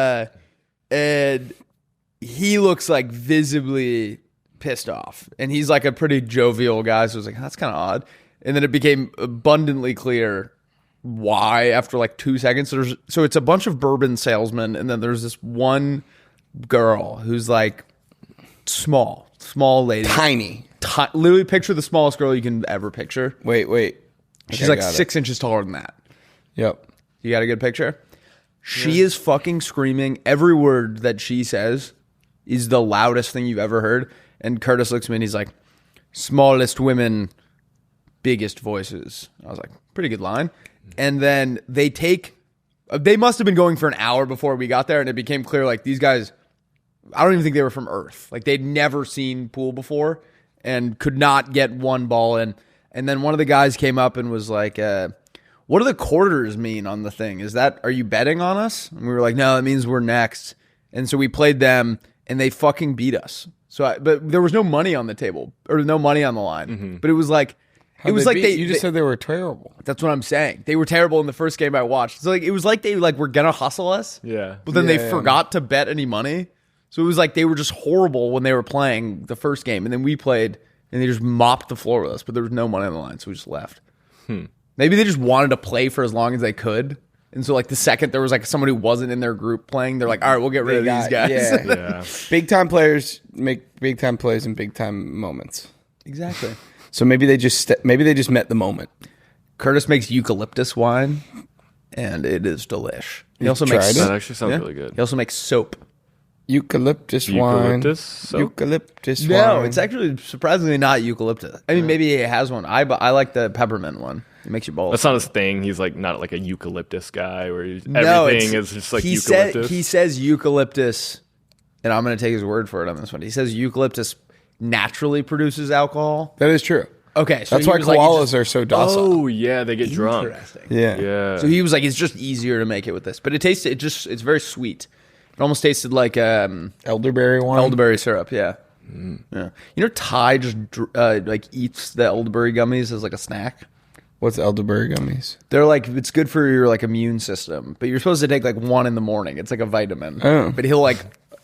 he looks like visibly pissed off, and he's like a pretty jovial guy. So I was like, that's kind of odd. And then it became abundantly clear why after like 2 seconds. So it's a bunch of bourbon salesmen, and then there's this one girl who's like small lady, Tiny. Literally picture the smallest girl you can ever picture. Wait. She's like 6 inches taller than that. Yep. You got a good picture? She is fucking screaming. Every word that she says is the loudest thing you've ever heard. And Curtis looks at me and he's like, smallest women, biggest voices. I was like, pretty good line. And then they must have been going for an hour before we got there, and it became clear like these guys, I don't even think they were from Earth. Like they'd never seen pool before and could not get one ball in. And then one of the guys came up and was like, what do the quarters mean on the thing? Are you betting on us? And we were like, no, it means we're next. And so we played them, and they fucking beat us. But there was no money on the table, or no money on the line. Mm-hmm. But it was like, you just said they were terrible. That's what I'm saying. They were terrible in the first game I watched. So like, it was like they like were gonna hustle us. Yeah. But then they forgot to bet any money. So it was like they were just horrible when they were playing the first game, and then we played, and they just mopped the floor with us. But there was no money on the line, so we just left. Maybe they just wanted to play for as long as they could. And so, like, the second there was, like, someone who wasn't in their group playing, they're like, all right, we'll get rid of these guys. Yeah. Big-time players make big-time plays in big-time moments. Exactly. So maybe they just met the moment. Curtis makes eucalyptus wine, and it is delish. He also makes That actually sounds really good. He also makes soap. Eucalyptus wine. Eucalyptus wine. No, it's actually surprisingly not eucalyptus. I mean, maybe he has one. I like the peppermint one. It makes you bald. That's not his thing. He's like not like a eucalyptus guy where everything is just like eucalyptus. He says eucalyptus, and I'm going to take his word for it on this one. He says eucalyptus naturally produces alcohol. That is true. Okay, so that's why koalas are so docile. Oh yeah, they get drunk. Interesting. Yeah. So he was like, it's just easier to make it with this, but it's very sweet. It almost tasted like elderberry wine. Elderberry syrup, yeah. Yeah. You know, Ty just like eats the elderberry gummies as like a snack. What's elderberry gummies? They're like, it's good for your like immune system, but you're supposed to take like one in the morning. It's like a vitamin. Oh. But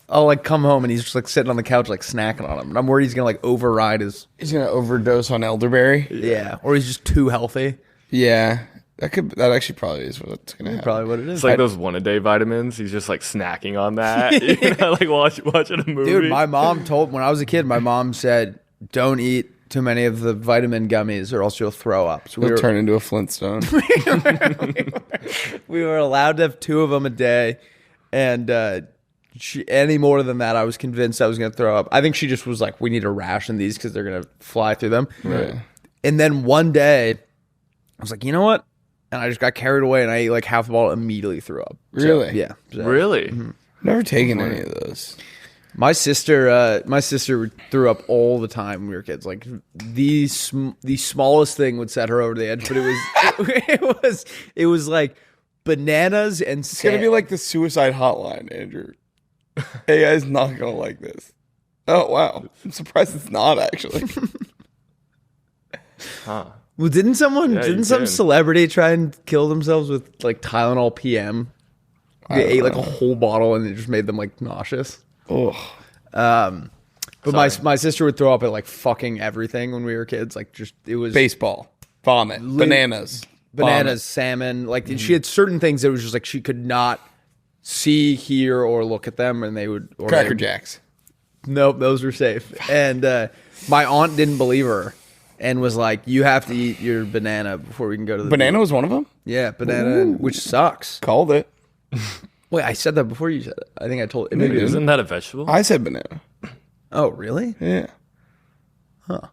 I'll like come home and he's just like sitting on the couch like snacking on them. And I'm worried he's gonna like override his. He's gonna overdose on elderberry. Yeah, or he's just too healthy. Yeah. That actually probably is what's gonna happen. Probably what it is. It's like those one-a-day vitamins. He's just like snacking on that. You know, like watching a movie. Dude, my mom when I was a kid, my mom said, don't eat too many of the vitamin gummies or else you'll throw up. So He'll turn into a Flintstone. we were allowed to have 2 of them a day. And any more than that, I was convinced I was going to throw up. I think she just was like, we need to ration these because they're going to fly through them. Right. And then one day, I was like, you know what? And I just got carried away and I ate like half the bottle, immediately threw up. Really? So, yeah. So, Really? Mm-hmm. Never taken any of those. My sister threw up all the time when we were kids. Like the smallest thing would set her over the edge, but it was like bananas and it's gonna be like the suicide hotline, Andrew. AI's not gonna like this. Oh wow, I'm surprised it's not actually. Huh. Well, didn't some celebrity try and kill themselves with like Tylenol PM? They ate like a whole bottle and it just made them like nauseous. Oh. But my sister would throw up at like fucking everything when we were kids. Like just it was Baseball, vomit, bananas, salmon. Like she had certain things that was just like she could not see, hear, or look at them, and they would Cracker Jacks. Nope, those were safe. And my aunt didn't believe her and was like, "You have to eat your banana before we can go to the banana." beach. Was one of them. Yeah, banana, which sucks. Called it. Wait, I said that before you said it. I think I told it. Isn't that a vegetable? I said banana. Oh, really? Yeah. Huh.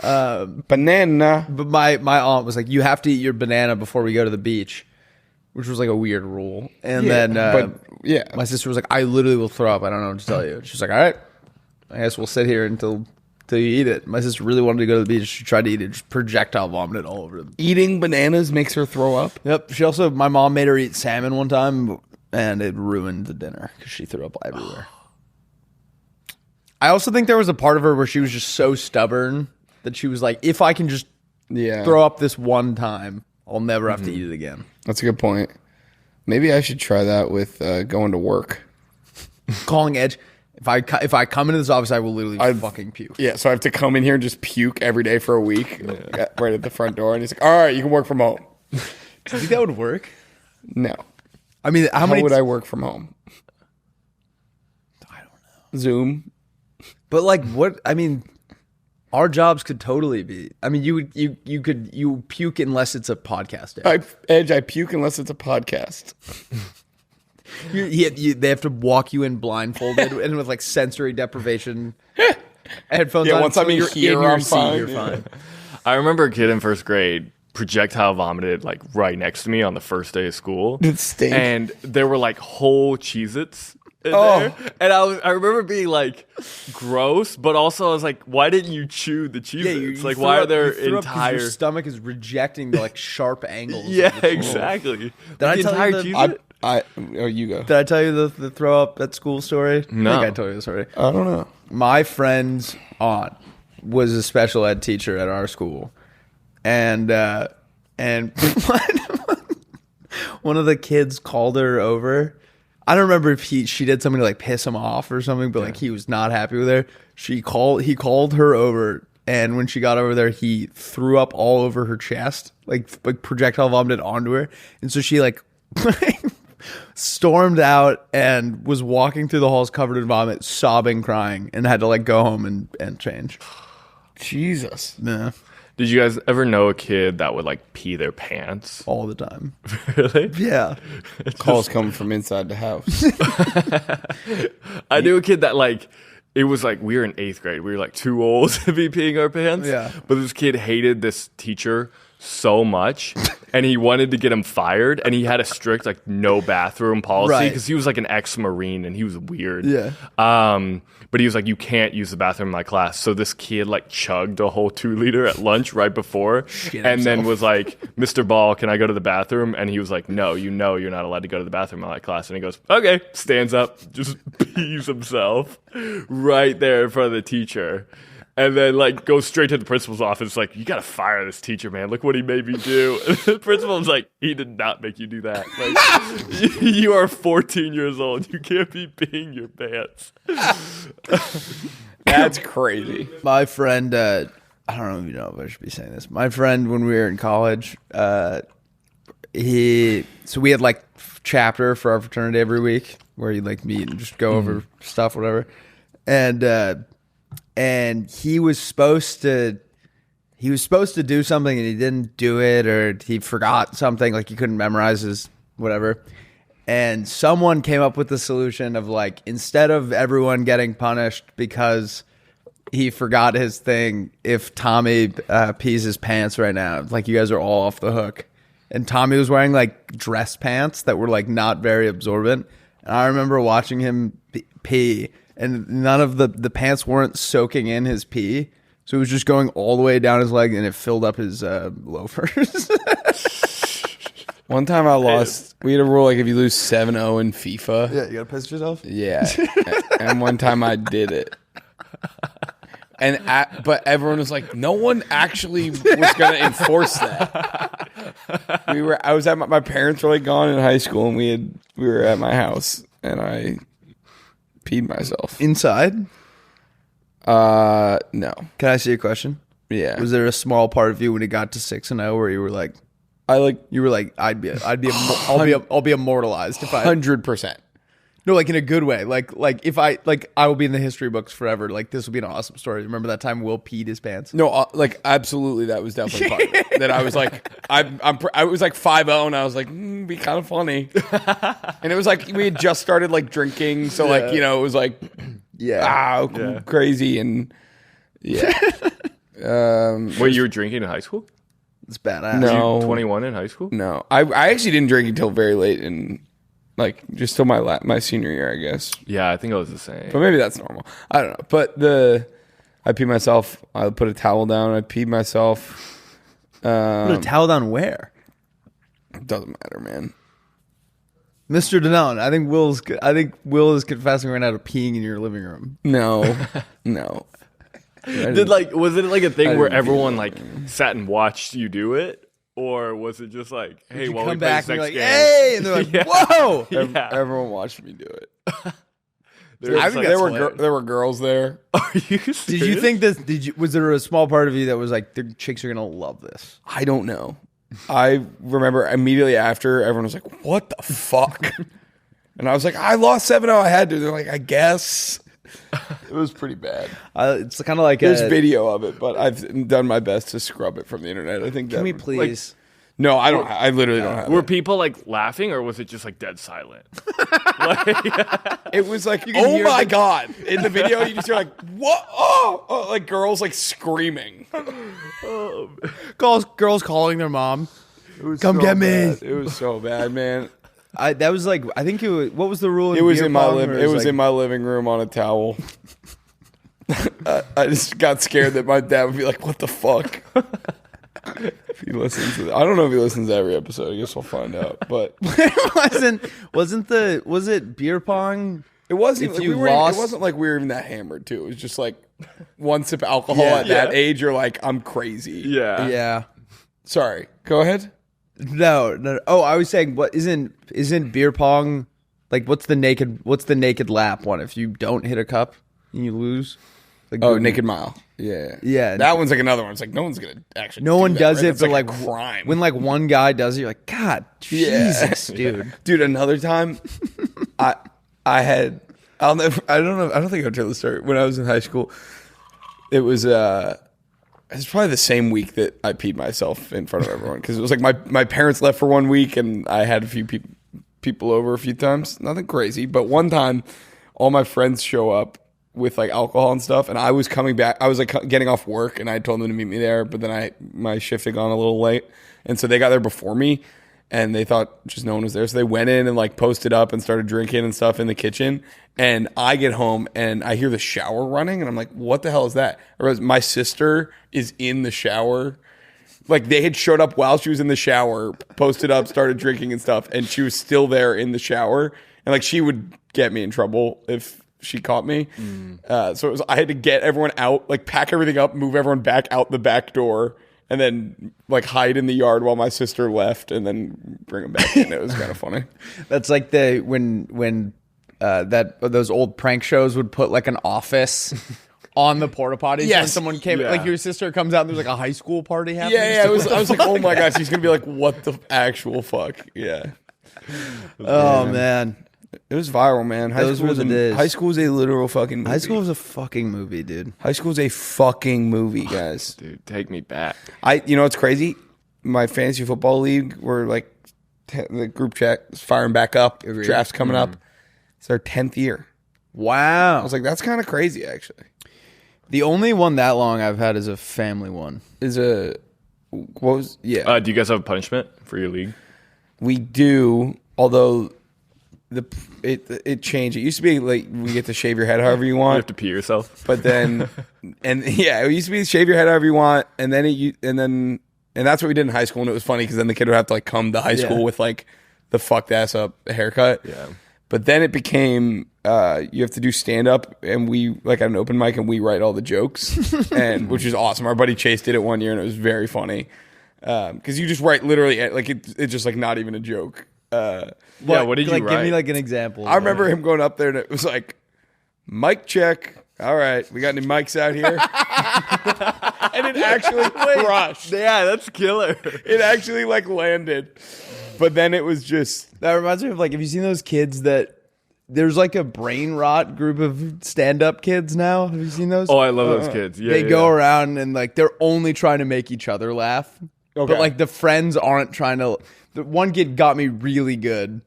Banana. But my aunt was like, you have to eat your banana before we go to the beach, which was like a weird rule. And then my sister was like, I literally will throw up. I don't know what to tell you. She's like, all right, I guess we'll sit here until you eat it. My sister really wanted to go to the beach. She tried to eat it, just projectile vomited all over them. Eating bananas makes her throw up? Yep. My mom made her eat salmon one time, and it ruined the dinner because she threw up everywhere. I also think there was a part of her where she was just so stubborn that she was like, if I can just throw up this one time, I'll never have to eat it again. That's a good point. Maybe I should try that with going to work. Calling Edge. If I come into this office, I will literally fucking puke. Yeah, so I have to come in here and just puke every day for a week right at the front door. And he's like, all right, you can work from home. Do you think that would work? No. I mean, how many would I work from home? I don't know. Zoom. But like, what? I mean, our jobs could totally be. I mean, you could puke unless it's a podcast. I puke unless it's a podcast. They have to walk you in blindfolded and with like sensory deprivation headphones on. Once I'm in here, I'm fine. You're fine. I remember a kid in first grade projectile vomited like right next to me on the first day of school. It stinks. And there were like whole Cheez-Its in there. And I remember being like gross, but also I was like, why didn't you chew the Cheez-Its? Like, why are there entire... Your stomach is rejecting the like sharp angles. Yeah, exactly. Did I tell you you go. Did I tell you the throw up at school story? No. I think I told you the story. I don't know. My friend's aunt was a special ed teacher at our school. And one of the kids called her over. I don't remember if she did something to like piss him off or something, but like he was not happy with her. He called her over, and when she got over there, he threw up all over her chest, like projectile vomited onto her. And so she like stormed out and was walking through the halls covered in vomit, sobbing, crying, and had to like go home and change. Jesus. Yeah. Did you guys ever know a kid that would like pee their pants? All the time. Really? Yeah. Calls coming from inside the house. I knew a kid that like, it was like, we were in 8th grade. We were like too old to be peeing our pants. Yeah. But this kid hated this teacher so much and he wanted to get him fired, and he had a strict like no bathroom policy because he was like an ex-Marine and he was weird. Yeah. But he was like, you can't use the bathroom in my class. So this kid like chugged a whole 2-liter at lunch right before then was like, Mr. Ball, can I go to the bathroom? And he was like, no, you're not allowed to go to the bathroom in my class. And he goes, okay, stands up, just pees himself right there in front of the teacher. And then, like, goes straight to the principal's office, like, you got to fire this teacher, man. Look what he made me do. And the principal was like, he did not make you do that. Like, you are 14 years old. You can't be peeing your pants. That's crazy. My friend, I don't know if you know if I should be saying this. My friend, when we were in college, so we had, like, chapter for our fraternity every week where you'd, like, meet and just go over stuff, whatever. And he was supposed to do something and he didn't do it, or he forgot something, like he couldn't memorize his whatever. And someone came up with the solution of like, instead of everyone getting punished because he forgot his thing, if Tommy pees his pants right now, like you guys are all off the hook. And Tommy was wearing like dress pants that were like not very absorbent. And I remember watching him pee. And none of the pants weren't soaking in his pee. So it was just going all the way down his leg, and it filled up his loafers. One time I lost. We had a rule, like, if you lose 7-0 in FIFA. Yeah, you got to piss yourself? Yeah. And one time I did it. But everyone was like, no one actually was going to enforce that. I was at my parents were like gone in high school, and we were at my house, and I peed myself. Inside? No. Can I see a question? Yeah. Was there a small part of you when it got to 6-0 where you were like, I'll be immortalized if I 100%. No, like in a good way. Like if I will be in the history books forever. Like this will be an awesome story. Remember that time Will peed his pants? No, like absolutely, that was definitely part of it. That I was like, I was like 5-0, and I was like, be kind of funny. And it was like we had just started like drinking, so like it was like, crazy, and yeah, Wait, you were drinking in high school? It's badass. No. Were you 21 in high school? No, I actually didn't drink until very late in, like, just till my senior year, I guess. Yeah, I think I was the same. But maybe that's normal. I don't know. But I peed myself. I put a towel down. I peed myself. Put a towel down where? Doesn't matter, man. Mr. Danone, I think Will is confessing right now to peeing in your living room. No. No. Was it like a thing where didn't everyone like sat and watched you do it? Or was it just like, hey, You while we come play back this and next you're game? like, hey, and they're like, Yeah. whoa. Yeah. Everyone watched me do it. There's like- There were girls there. Are you serious? Did you think this? Was there a small part of you that was like, the chicks are gonna love this? I don't know. I remember immediately after, everyone was like, what the fuck? And I was like, I lost 7-0. I had to. They're like, I guess. It was pretty bad. It's kind of like There's video of it, but I've done my best to scrub it from the internet. I think. Can we please? No, I don't. I literally don't have Were it. people like laughing, or was it just like dead silent? It was like, can oh hear my the- god! In the video, you just hear like, what? Oh, like girls like screaming. Girls calling their mom. Come get me. Bad. It was so bad, man. That was like, I think it was. What was the rule? It was beer in my pong, living. or It was like- in my living room on a towel. I just got scared that my dad would be like, "What the fuck?" If he listens to I don't know if he listens to every episode. I guess we'll find out. But was it beer pong? it wasn't. If Like, you we were. lost- It wasn't like we were even that hammered too. It was just like one sip of alcohol Yeah. at that age. You're like, I'm crazy. Yeah. Yeah. Sorry. Go ahead. No. Oh, I was saying, what isn't beer pong like? What's the naked lap one? If you don't hit a cup and you lose. Like, Oh, Naked Mile. Yeah. Yeah. That one's like another one. It's like no one's gonna actually. No do one that, does right? it, It's but like like a crime. when like one guy does it, you're like, God, Yeah. Jesus, dude. Dude, another time, I don't think I'll tell the story. When I was in high school, it was probably the same week that I peed myself in front of everyone because it was like my parents left for 1 week and I had a few people over a few times. Nothing crazy, but one time, all my friends show up with like alcohol and stuff, and I was coming back. I was like getting off work, and I told them to meet me there, but then my shift had gone a little late, and so they got there before me. And they thought just no one was there. So they went in and like posted up and started drinking and stuff in the kitchen. And I get home and I hear the shower running. And I'm like, what the hell is that? I realized my sister is in the shower. Like they had showed up while she was in the shower, posted up, started drinking and stuff. And she was still there in the shower. And like she would get me in trouble if she caught me. So I had to get everyone out, like pack everything up, move everyone back out the back door. And then like hide in the yard while my sister left, and then bring them back in. It was kind of funny. That's like when those old prank shows would put like an office on the porta potties when Yes. someone came. Yeah. Like your sister comes out and there's like a high school party happening. Yeah. I was like, oh my gosh, he's gonna be like, what the actual fuck? Yeah. Oh man, It was viral, man. Those were the days. High school was a literal fucking movie. high school was a fucking movie, dude. High school was a fucking movie, guys. Dude, take me back. You know what's crazy? My fantasy football league, we're like the group chat is firing back up. Agreed. Draft's coming up. It's our 10th year. Wow. I was like, that's kind of crazy, actually. The only one that long I've had is a family one. Do you guys have a punishment for your league? We do, although it changed. It used to be like we get to shave your head however you You want, have to pee yourself. but then it used to be shave your head however you want, and then that's what we did in high school, and it was funny because then the kid would have to like come to high school with like the fucked ass up haircut. Yeah. But then it became you have to do stand up, and we like at an open mic, and we write all the jokes, and which is awesome. Our buddy Chase did it one year, and it was very funny because you just write literally like it's just like not even a joke. What did you like? write? Give me like an example. I remember him going up there, and it was like, mic check. All right, we got any mics out here? And it actually crushed. Yeah, that's killer. It actually like landed. But then it was just That reminds me of like, have you seen those kids that there's like a brain rot group of stand-up kids now? Have you seen those? Oh, I love those kids. Yeah, they yeah, go yeah. around and like they're only trying to make each other laugh. Okay. But like the friends aren't trying to. The one kid got me really good.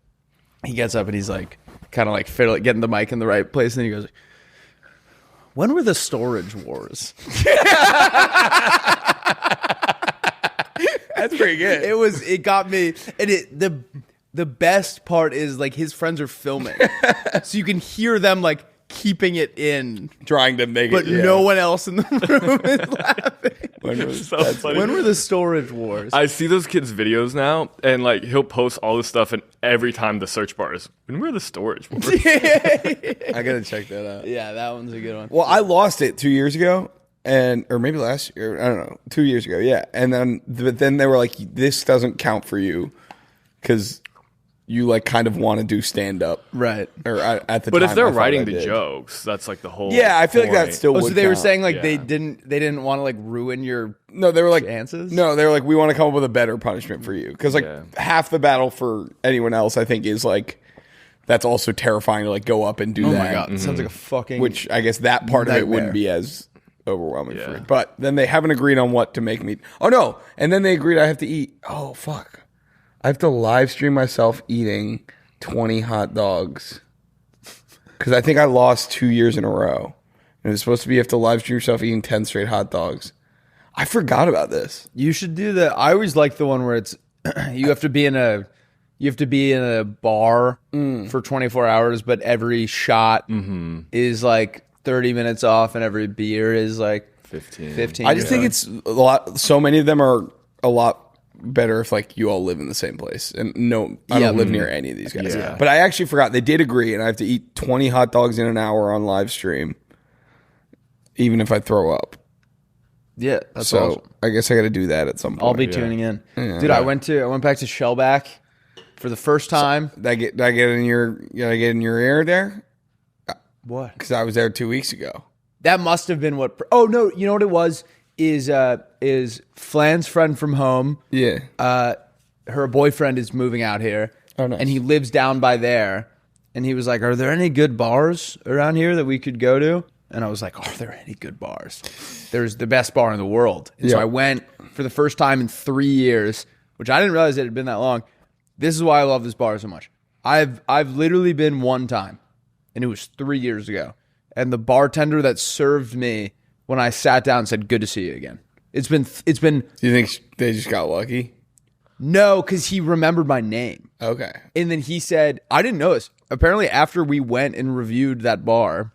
He gets up and he's like, kind of like getting the mic in the right place, and he goes, When were the storage wars? That's pretty good. It got me, and the best part is like his friends are filming, so you can hear them like keeping it in, Trying to make but it. Yeah. no one else in the room is laughing. So funny. When were the storage wars? I see those kids' videos now, and like he'll post all this stuff, and every time the search bar is, when were the storage wars? I gotta check that out. Yeah, that one's a good one. Well, I lost it 2 years ago, or maybe last year. I don't know. 2 years ago, yeah. And then they were like, "This doesn't count for you because you like kind of want to do stand up, Right. Or at the But time, if they're I thought writing I the did. jokes, that's like the whole. Yeah, I feel like that point. still. Oh, would so they were count. saying like Yeah. they didn't want to like ruin your. No, they were like chances? No, they were like, we want to come up with a better punishment for you because like Yeah. half the battle for anyone else, I think, is like that's also terrifying to like go up and do Oh that. my god, it sounds like a fucking. Which I guess that part of it Nightmare. wouldn't be as overwhelming for Yeah. me. But then they haven't agreed on what to make me. Oh no! And then they agreed I have to eat. Oh fuck! I have to live stream myself eating 20 hot dogs because I think I lost 2 years in a row. And it's supposed to be you have to live stream yourself eating 10 straight hot dogs. I forgot about this. You should do the. I always like the one where it's you have to be in a bar for 24 hours, but every shot is like 30 minutes off, and every beer is like 15. I just think it's a lot. So many of them are a lot better if like you all live in the same place. And no, I don't live near any of these guys. Yeah. But I actually forgot they did agree, and I have to eat 20 hot dogs in an hour on live stream, even if I throw up. Yeah, that's So awesome. I guess I got to do that at some point. I'll be tuning in, dude. I went back to Shellback for the first time. Did I get in your ear there? What? Because I was there 2 weeks ago. That must have been what. Oh no, you know what it was? Is Flan's friend from home? Yeah. Her boyfriend is moving out here. Oh, nice. And he lives down by there. And he was like, "Are there any good bars around here that we could go to?" And I was like, "Are there any good bars?" There's the best bar in the world. And so Yeah. I went for the first time in 3 years, which I didn't realize it had been that long. This is why I love this bar so much. I've literally been one time, and it was 3 years ago. And the bartender that served me when I sat down said, "Good to see you again." It's been Do you think they just got lucky? no, because he remembered my name. Okay. And then he said, I didn't know this. Apparently, after we went and reviewed that bar,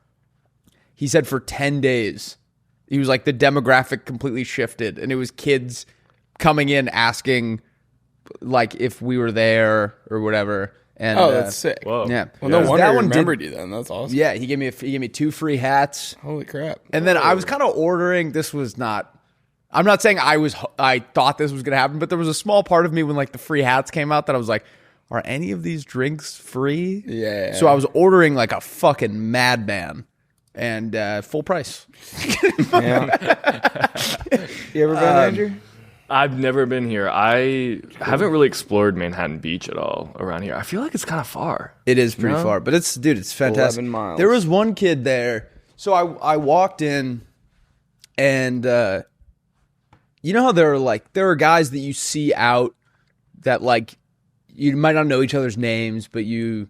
he said for 10 days, he was like, the demographic completely shifted. And it was kids coming in asking, like, if we were there or whatever. And, Oh, that's sick. Whoa. Yeah. Well, no That wonder he one remembered you then. That's awesome. Yeah, he gave me 2 free hats. Holy crap. And then I was kind of ordering. This was not. I'm not saying I thought this was going to happen, but there was a small part of me when like the free hats came out that I was like, are any of these drinks free? Yeah. So I was ordering like a fucking madman, and full price. Yeah. You ever been, Andrew? I've never been here. I haven't really explored Manhattan Beach at all around here. I feel like it's kind of far. It is pretty far, but it's fantastic. 11 miles. There was one kid there. So I walked in, and you know how there are guys that you see out that like you might not know each other's names, but you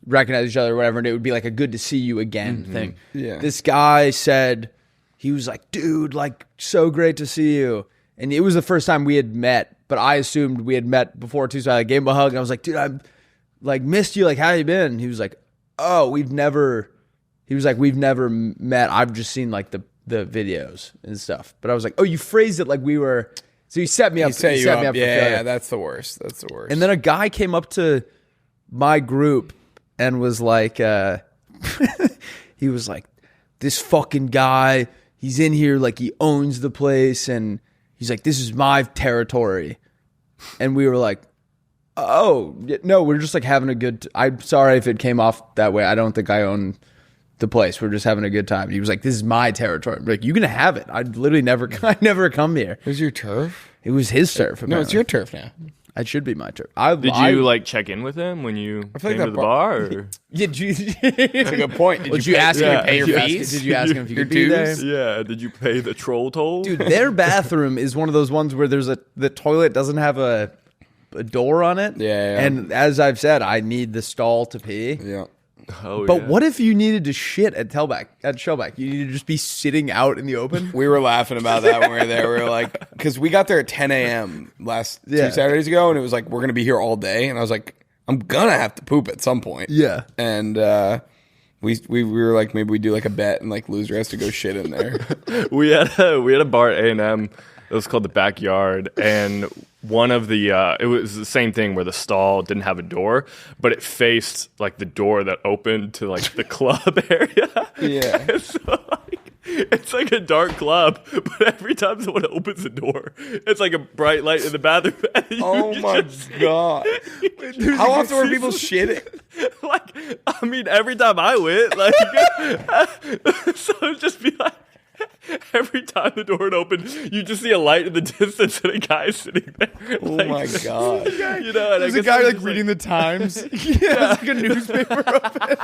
recognize each other or whatever, and it would be like a good to see you again thing. Yeah. This guy said, he was like, "Dude, like so great to see you." And it was the first time we had met, but I assumed we had met before too. So I gave him a hug, and I was like, "Dude, I've like missed you. Like, how you been?" And he was like, "Oh, we've never met. I've just seen like the videos and stuff." But I was like, "Oh, you phrased it like we were." So he set me up. He set you me up. for failure. Yeah, that's the worst. That's the worst. And then a guy came up to my group and was like, he was like, "This fucking guy, he's in here like he owns the place, and he's like, this is my territory." And we were like, "Oh, no, we're just like having a good I'm sorry if it came off that way. I don't think I own the place. We're just having a good time." And he was like, "This is my territory." I'm like, "You can have it. I literally never come here." it was your turf? It was his turf. No, it's apparently. your turf now. It should be my turf. Did you like check in with him when you feel like came to that the bar? Or? Yeah, That's a good point. Did you ask him to pay your Did you fees? Did you ask him if you Your could be there? dues? Yeah. Did you pay the troll toll? Dude, their bathroom is one of those ones where the toilet doesn't have a door on it. Yeah. And as I've said, I need the stall to pee. Yeah. Oh, But yeah. what if you needed to shit at Shellback? You needed to just be sitting out in the open? We were laughing about that when we were there. We were like, because we got there at 10 a.m. last 2 Saturdays ago, and it was like, we're going to be here all day. And I was like, I'm going to have to poop at some point. Yeah. And we were like, maybe we do like a bet, and like loser has to go shit in there. We had a bar at A&M. It was called the Backyard, and one of the it was the same thing where the stall didn't have a door, but it faced like the door that opened to like the club area. Yeah. And so, like, it's like a dark club, but every time someone opens the door, it's like a bright light in the bathroom. Oh my God. How often were people shitting? Like, I mean, every time I went, like, so it'd just be like, every time the door would open, you just see a light in the distance and a guy sitting there. Oh like, my God. You know, and There's I a guess guy it was like just, reading the Times. Yeah, it's like a newspaper open.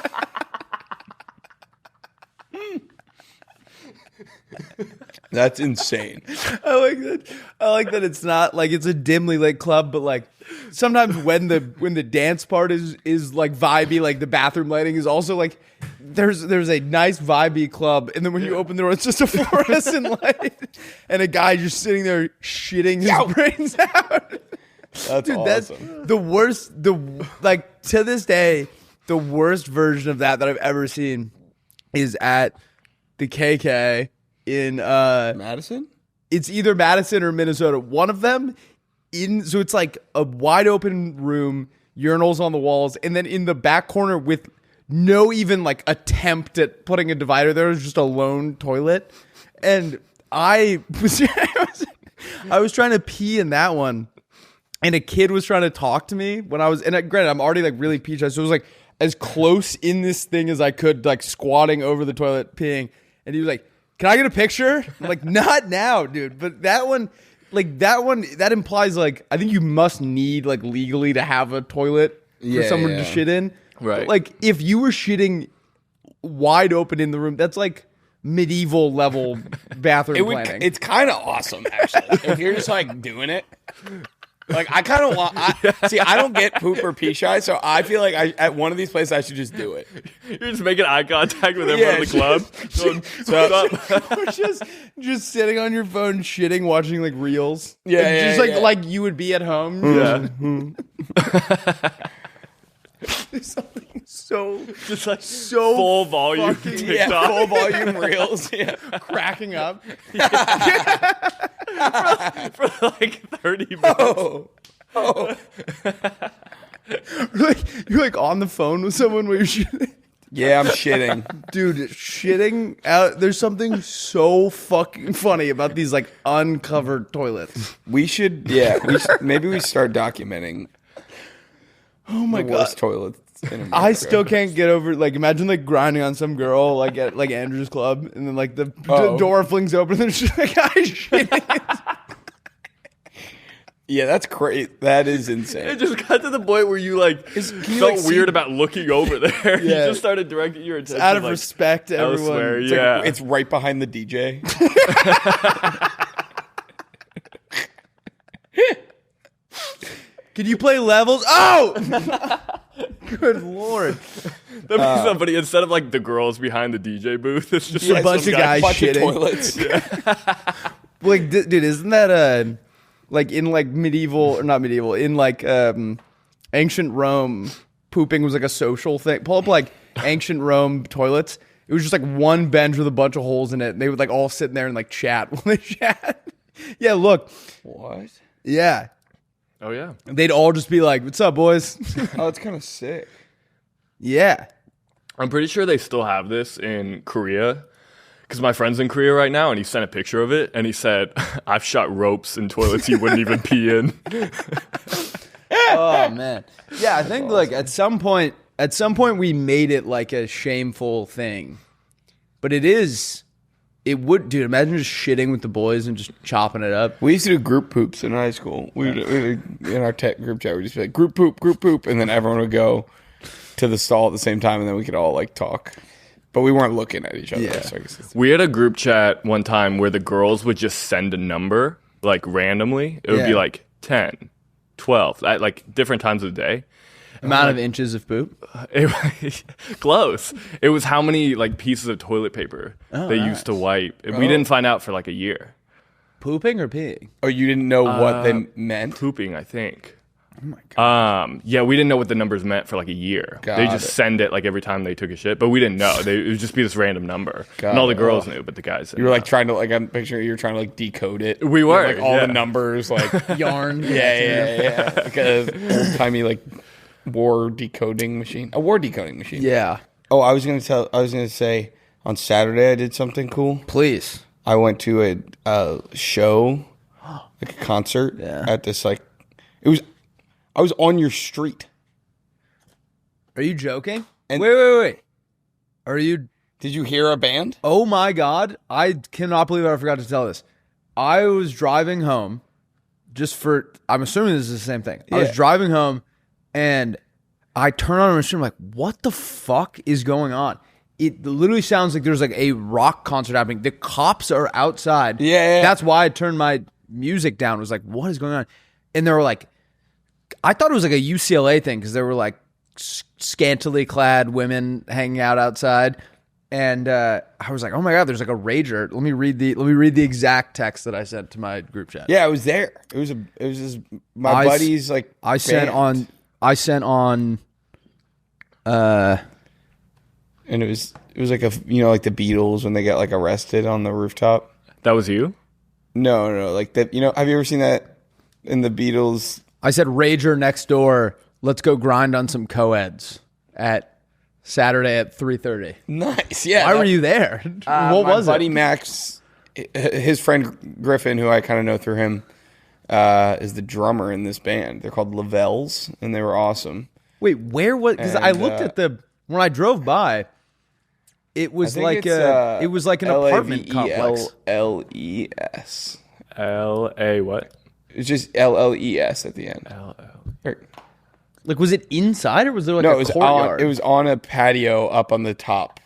That's insane. I like that. I like that it's not like it's a dimly lit club, but like sometimes when the dance part is like vibey, like the bathroom lighting is also like there's a nice vibey club, and then when you open the door, it's just a fluorescent light and a guy just sitting there shitting his brains out. That's Dude, awesome. that's the worst. Like to this day, the worst version of that I've ever seen is at the KK in Madison? it's either Madison or Minnesota. One of them so it's like a wide open room, urinals on the walls, and then in the back corner with no even like attempt at putting a divider there, was just a lone toilet. And I was trying to pee in that one, and a kid was trying to talk to me when I was, and granted, I'm already like really pee shy, so it was like as close in this thing as I could, like squatting over the toilet peeing, and he was like, "Can I get a picture?" I'm like, "Not now, dude." But that one, that implies like I think you must need like legally to have a toilet for someone to shit in. Right. But, like if you were shitting wide open in the room, that's like medieval level bathroom planning. It's kind of awesome, actually. If you're just like doing it. Like I kind of want. I don't get poop or pee shy, so I feel like at one of these places I should just do it. You're just making eye contact with everyone in the club. Going, Or just sitting on your phone, shitting, watching like reels. Yeah, just like you would be at home. Yeah. There's something so Just like so full volume fucking- TikTok. Full volume reels. Yeah. cracking up. For like 30 minutes. Oh. You're like on the phone with someone where you're shitting. Yeah, I'm shitting. Dude, shitting out. There's something so fucking funny about these like uncovered toilets. We should. Maybe we start documenting. Oh my the god. worst toilets in America. I still can't get over like imagine like grinding on some girl like at like Andrew's club, and then like the door flings open and there's just a guy shitting. Yeah, that's crazy. That is insane. It just got to the point where you like felt weird about looking over there. You Yeah. just started directing your attention Out of like, respect to everyone. elsewhere. It's Yeah, It's right behind the DJ. Can you play levels? Oh! Good lord. that'd be somebody instead of like the girls behind the DJ booth. It's just Yeah, like a bunch some of guy- guys Bunch of shitting. toilets. Like, dude, isn't that like in like medieval or not medieval in like ancient Rome, pooping was like a social thing. Pull up like ancient Rome toilets. It was just like one bench with a bunch of holes in it. And they would like all sit in there and like chat while they chat. Yeah, look. What? Yeah. Oh yeah. They'd all just be like, "What's up, boys?" Oh, it's kind of sick. Yeah. I'm pretty sure they still have this in Korea. Because my friend's in Korea right now, and he sent a picture of it, and he said, "I've shot ropes in toilets you wouldn't even pee in." Oh man. Yeah, I think like at some point we made it like a shameful thing. But it would, dude, imagine just shitting with the boys and just chopping it up. We used to do group poops in high school. We would in our tech group chat, we'd just be like, group poop. And then everyone would go to the stall at the same time, and then we could all like talk. But we weren't looking at each other. Yeah. So I guess it's- We had a group chat one time where the girls would just send a number, like randomly. It would be Yeah. like 10, 12, at like different times of the day. Amount of inches of poop. Close. It was how many like pieces of toilet paper they used to wipe. We didn't find out for like a year. Pooping or peeing? Oh, you didn't know what they meant? Pooping, I think. Oh my god. Yeah, we didn't know what the numbers meant for like a year. They just send it like every time they took a shit, but we didn't know. It would just be this random number, and all the girls knew, but the guys didn't. You were like trying to like I'm picturing you were trying to like decode it. We were like all the numbers like Yarn. yeah. Like a old timey like war decoding machine. A war decoding machine. Yeah. Oh, I was gonna say on Saturday I did something cool. Please. I went to a show, like a concert at this like I was on your street. Are you joking? And wait. Are you? Did you hear a band? Oh my God. I cannot believe I forgot to tell this. I was driving home I'm assuming this is the same thing. I was driving home and I turn on a machine. I'm like, what the fuck is going on? It literally sounds like there's like a rock concert happening. The cops are outside. Yeah. That's why I turned my music down. It was like, what is going on? And they were like, I thought it was like a UCLA thing because there were like scantily clad women hanging out outside. And I was like, oh my God, there's like a rager. Let me read the exact text that I sent to my group chat. Yeah, I was there. It was just my buddies like I sent on and it was like a like the Beatles when they got like arrested on the rooftop. That was you? No, like that. Have you ever seen that in the Beatles? I said rager next door. Let's go grind on some co-eds at Saturday at 3:30. Nice. Yeah. Why were you there? What was my buddy it? Max, his friend Griffin, who I kind of know through him, is the drummer in this band. They're called Lavelles, and they were awesome. Wait, where was? Because I looked at when I drove by. It was like it was like an apartment complex. LLES. L-A what? It's just LLES at the end. Like, was it inside or was there like no, a courtyard? It was on a patio up on the top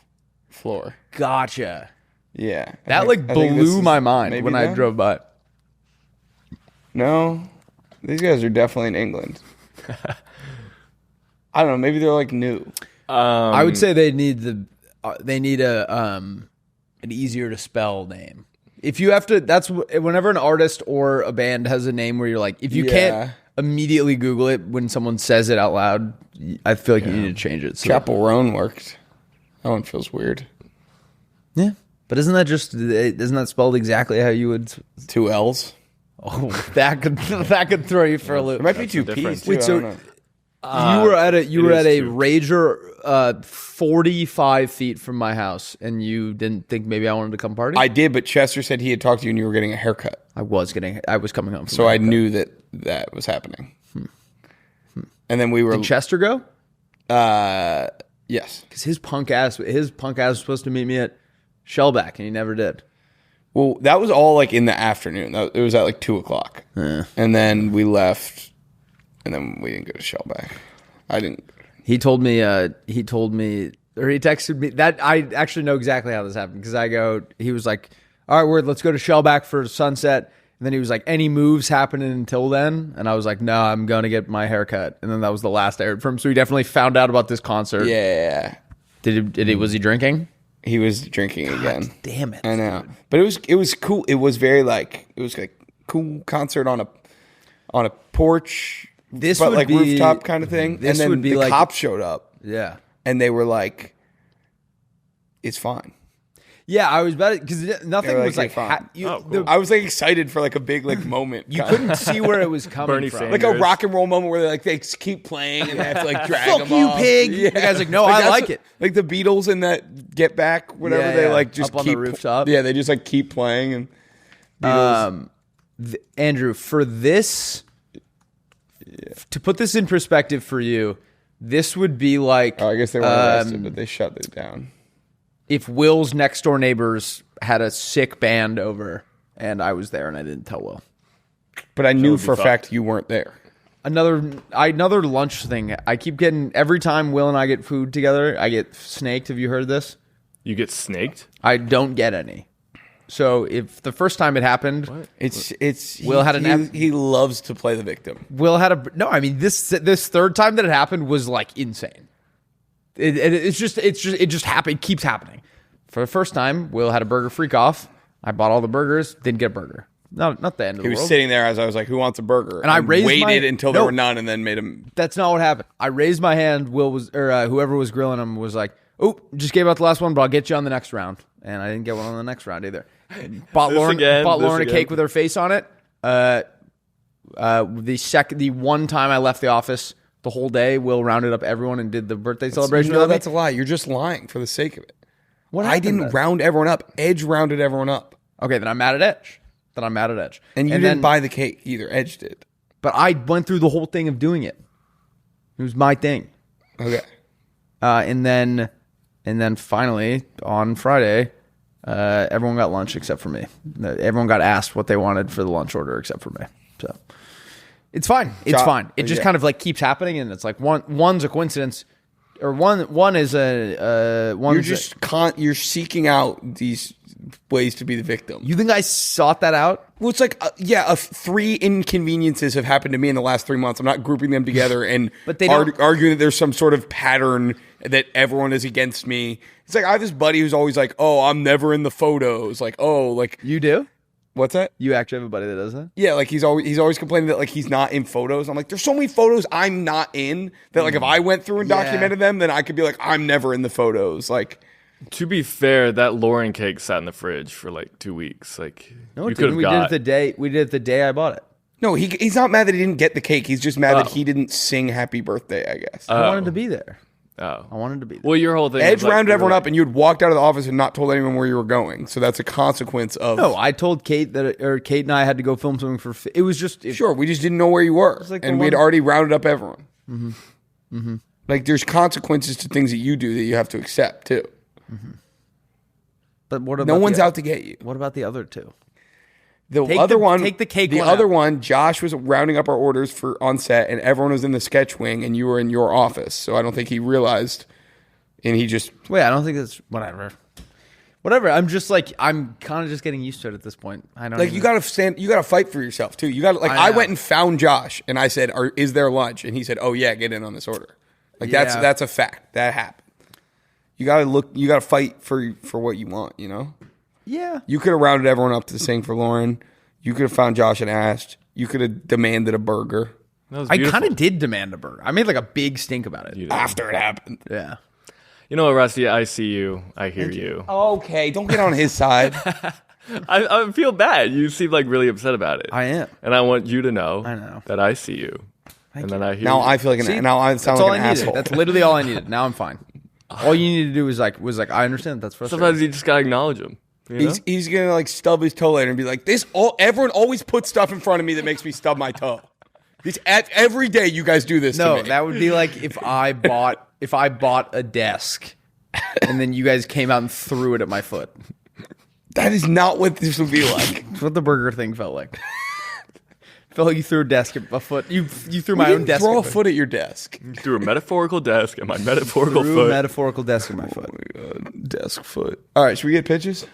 floor. Gotcha. Yeah. That blew my mind when I drove by. No, these guys are definitely in England. I don't know. Maybe they're like new. I would say they need an easier to spell name. If you have to, that's whenever an artist or a band has a name where you're like, if you can't immediately Google it when someone says it out loud, I feel like you need to change it. So. Chapel Roan worked. That one feels weird. Yeah, but isn't that spelled exactly how you would? 2 L's. Oh, that could throw you for a loop. It might be 2 P's. Too. Wait, so you were at a rager 45 feet from my house, and you didn't think maybe I wanted to come party? I did, but Chester said he had talked to you and you were getting a haircut. I was coming home. So I knew that was happening. And then we were. Did Chester go? Yes, because his punk ass was supposed to meet me at Shellback, and he never did. Well, that was all like in the afternoon. It was at like 2:00, and then we left, and then we didn't go to Shellback. I didn't. He told me, or he texted me that I actually know exactly how this happened because he was like, all right, Word, let's go to Shellback for sunset. And then he was like, any moves happening until then? And I was like, no, I'm going to get my hair cut. And then that was the last I heard from him. So he definitely found out about this concert. Yeah. Was he drinking? He was drinking again. Damn it. I know. But it was cool. It was very like cool concert on a porch. This but would like be rooftop kind of thing. This and then would be the like cops showed up. Yeah. And they were like, it's fine. Yeah, I was about it because nothing was like. Cool. I was like excited for like a big like moment. You couldn't see where it was coming Bernie from, Sanders. like a rock and roll moment where they keep playing and they have to like drag them Fuck you, off. pig! Yeah. The guy's like, no, I like it. Like the Beatles in that Get Back, whatever. Yeah, they yeah. like just Up on keep the rooftop. Yeah, they just like keep playing and. Beatles. Andrew, for this, to put this in perspective for you, this would be like. Oh, I guess they weren't arrested, but they shut it down. If Will's next door neighbors had a sick band over and I was there and I didn't tell Will. But I knew for a fact you weren't there. Another lunch thing. I keep getting, every time Will and I get food together, I get snaked. Have you heard this? You get snaked? I don't get any. So if the first time it happened, Will had he loves to play the victim. Will had a no. I mean, this third time that it happened was like insane. It just happened. It keeps happening. For the first time, Will had a burger freak off. I bought all the burgers. Didn't get a burger. Not the end of the world. He was sitting there as I was like, "Who wants a burger?" And I waited until there were none, and then made him. That's not what happened. I raised my hand. Will was whoever was grilling him was like, "Oh, just gave out the last one, but I'll get you on the next round." And I didn't get one on the next round either. Bought Lauren a cake with her face on it. The one time I left the office the whole day, Will rounded up everyone and did the birthday celebration. No, that's a lie. You're just lying for the sake of it. I didn't round everyone up. Edge rounded everyone up. Okay, then I'm mad at Edge. And you didn't buy the cake either. Edge did. But I went through the whole thing of doing it. It was my thing. Okay. And then finally on Friday, everyone got lunch except for me. Everyone got asked what they wanted for the lunch order except for me. So it's fine. It's fine. It just kind of like keeps happening, and it's like one's a coincidence, or one is a one. You're seeking out these ways to be the victim. You think I sought that out? Well, it's like 3 inconveniences have happened to me in the last 3 months. I'm not grouping them together and but they arguing that there's some sort of pattern that everyone is against me. It's like I have this buddy who's always like, "Oh, I'm never in the photos." Like, "Oh, like you do." What's that? You actually have a buddy that does that? Yeah, like he's always complaining that like he's not in photos. I'm like, there's so many photos I'm not in that like if I went through and documented them, then I could be like, I'm never in the photos. Like, to be fair, that Lauren cake sat in the fridge for like 2 weeks. Like, no, we did it the day I bought it. No, he's not mad that he didn't get the cake. He's just mad that he didn't sing happy birthday, I guess. I wanted to be there. Oh. I wanted to be there. Well, your whole thing Edge rounded everyone up, and you'd walked out of the office and not told anyone where you were going. So that's a consequence of... No, I told Kate Kate and I had to go film something for... It was just... Sure, we just didn't know where you were. Like and we had already rounded up everyone. Mm-hmm. Mm-hmm. Like, there's consequences to things that you do that you have to accept, too. Mm-hmm. But what about... No one's out to get you. What about the other two? Take the cake. The other one, Josh was rounding up our orders for on set, and everyone was in the sketch wing, and you were in your office. So I don't think he realized, and he just wait. I don't think it's whatever. I'm just like I'm kind of just getting used to it at this point. I don't like you got to fight for yourself too. You got like I went and found Josh, and I said, "Is there lunch?" And he said, "Oh yeah, get in on this order." Like that's a fact that happened. You got to fight for what you want. You know. Yeah. You could have rounded everyone up to sing for Lauren. You could have found Josh and asked. You could have demanded a burger. I kind of did demand a burger. I made like a big stink about it. After it happened. Yeah. You know what, Rusty? I see you. I hear you. Okay, don't get on his side. I feel bad. You seem like really upset about it. I am. And I want you to know that I see you. Then I hear now you. I feel like now I sound like an asshole. That's literally all I needed. Now I'm fine. All you need to do was like I understand that's frustrating. Sometimes you just gotta acknowledge them. You know? He's gonna like stub his toe later and be like, everyone always puts stuff in front of me that makes me stub my toe. Every day you guys do this to me. No, that would be like if I bought a desk and then you guys came out and threw it at my foot. That is not what this would be like. That's what the burger thing felt like. Felt like you threw a desk at my foot. You threw my own desk. Throw a foot at your desk. You threw a metaphorical desk at my metaphorical foot. A metaphorical desk at my foot. Oh my God. Desk foot. All right, should we get pitches?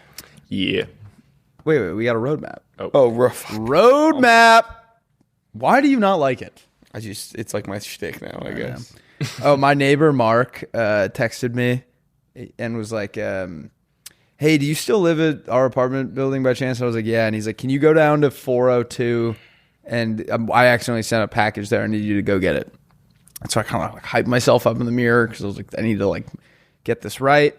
Yeah. Wait, we got a roadmap. Oh, rough. Roadmap. Why do you not like it? It's like my shtick now, I guess. Oh, my neighbor Mark texted me and was like, hey, do you still live at our apartment building by chance? I was like, yeah. And he's like, can you go down to 402? And I accidentally sent a package there. I need you to go get it. And so I kind of like hyped myself up in the mirror because I was like, I need to like get this right.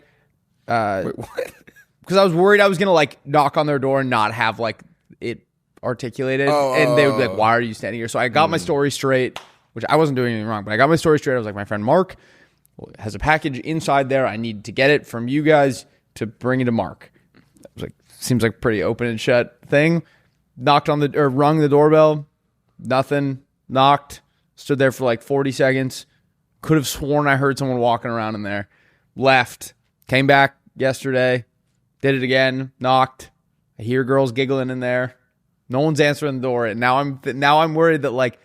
Wait, what? Because I was worried I was going to like knock on their door and not have like it articulated. And they would be like, why are you standing here? So I got my story straight, which I wasn't doing anything wrong, but I got my story straight. I was like, my friend Mark has a package inside there. I need to get it from you guys to bring it to Mark. I was like, seems like a pretty open and shut thing. Rung the doorbell. Nothing. Knocked. Stood there for like 40 seconds. Could have sworn I heard someone walking around in there. Left. Came back yesterday. Did it again. Knocked. I hear girls giggling in there. No one's answering the door. And now I'm worried that like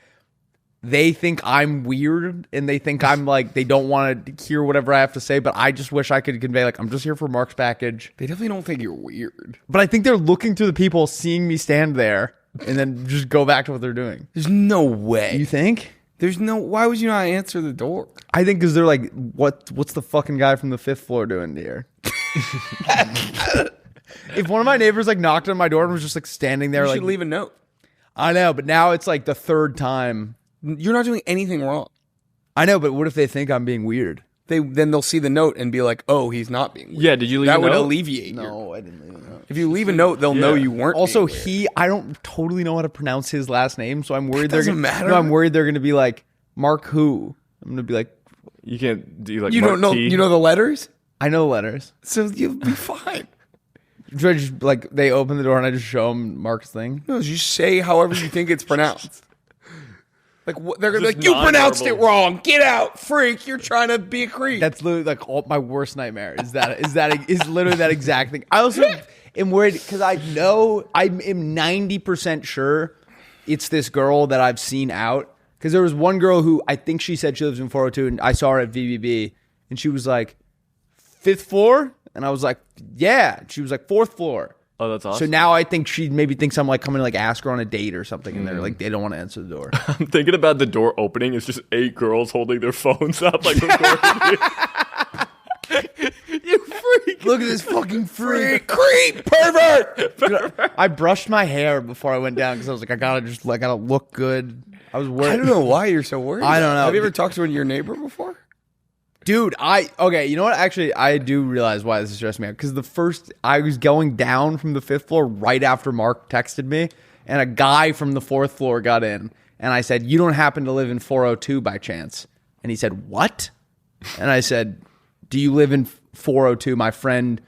they think I'm weird and they think I'm like, they don't want to hear whatever I have to say, but I just wish I could convey, like, I'm just here for Mark's package. They definitely don't think you're weird. But I think they're looking through the people, seeing me stand there, and then just go back to what they're doing. There's no way. You think? Why would you not answer the door? I think because they're like, what's the fucking guy from the 5th floor doing here? If one of my neighbors like knocked on my door and was just like standing there, You like, should leave a note. I know, but now it's like the 3rd time. You're not doing anything wrong. I know, but what if they think I'm being weird? Then they'll see the note and be like, "Oh, he's not being weird." Yeah, did you leave that a would note? alleviate. No, I didn't leave a note. If you leave a note, they'll know you weren't. Also, being weird. I don't totally know how to pronounce his last name, so I'm worried doesn't matter. No, I'm worried they're gonna be like, Mark who? I'm gonna be like, You can't do like you Mark don't know. T. You know the letters, I know letters. so you'll be fine. Should I just like they open the door and I just show them Mark's thing? No, you say however you think it's pronounced. Like they're gonna be Just like, "You pronounced it non-verbal. wrong. Get out, freak! You're trying to be a creep." That's literally like my worst nightmare. Is literally that exact thing. I also am worried because I know I am 90% sure it's this girl that I've seen out. Because there was one girl who I think she said she lives in 402, and I saw her at VBB, and she was like, 5th floor, and I was like, yeah. She was like 4th floor. Oh, that's awesome. So now I think she maybe thinks I'm like coming to like ask her on a date or something, and they're like they don't want to answer the door. I'm thinking about the door opening. It's just 8 girls holding their phones up like recording. You freak! Look at this fucking freak. creep, pervert. I brushed my hair before I went down because I was like, I gotta look good. I was worried. I don't know why you're so worried. I don't know. Have you ever talked to your neighbor before? Dude, you know what? Actually, I do realize why this is stressing me out. Because I was going down from the 5th floor right after Mark texted me, and a guy from the 4th floor got in, and I said, "You don't happen to live in 402 by chance?" And he said, "What?" And I said, "Do you live in 402? My friend's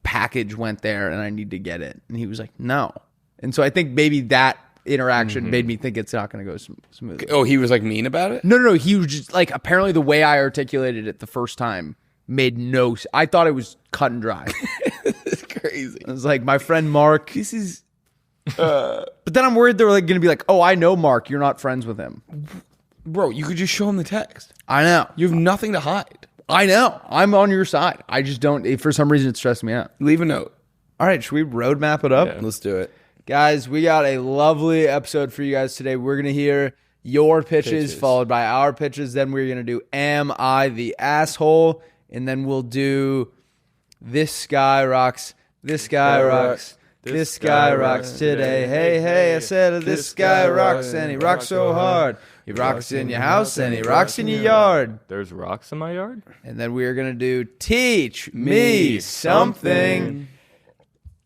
package went there, and I need to get it." And he was like, "No." And so I think maybe that interaction made me think it's not going to go smoothly. Oh, he was like mean about it? No. He was just like, apparently the way I articulated it the first time made no sense. I thought it was cut and dry. It's crazy. I was like, my friend Mark, this is. But then I'm worried they're like going to be like, oh, I know Mark. You're not friends with him. Bro, you could just show him the text. I know. You have nothing to hide. I know. I'm on your side. I just don't. For some reason, it stressed me out. Leave a note. All right. Should we roadmap it up? Yeah. Let's do it. Guys, we got a lovely episode for you guys today. We're going to hear your pitches followed by our pitches. Then we're going to do Am I the Asshole? And then we'll do This Guy Rocks. This Guy Rocks. This guy rocks today. Hey, hey, I said this guy rocks and he rocks so hard. He rocks in your house and he rocks in your yard. There's rocks in my yard? And then we're going to do Teach Me Something.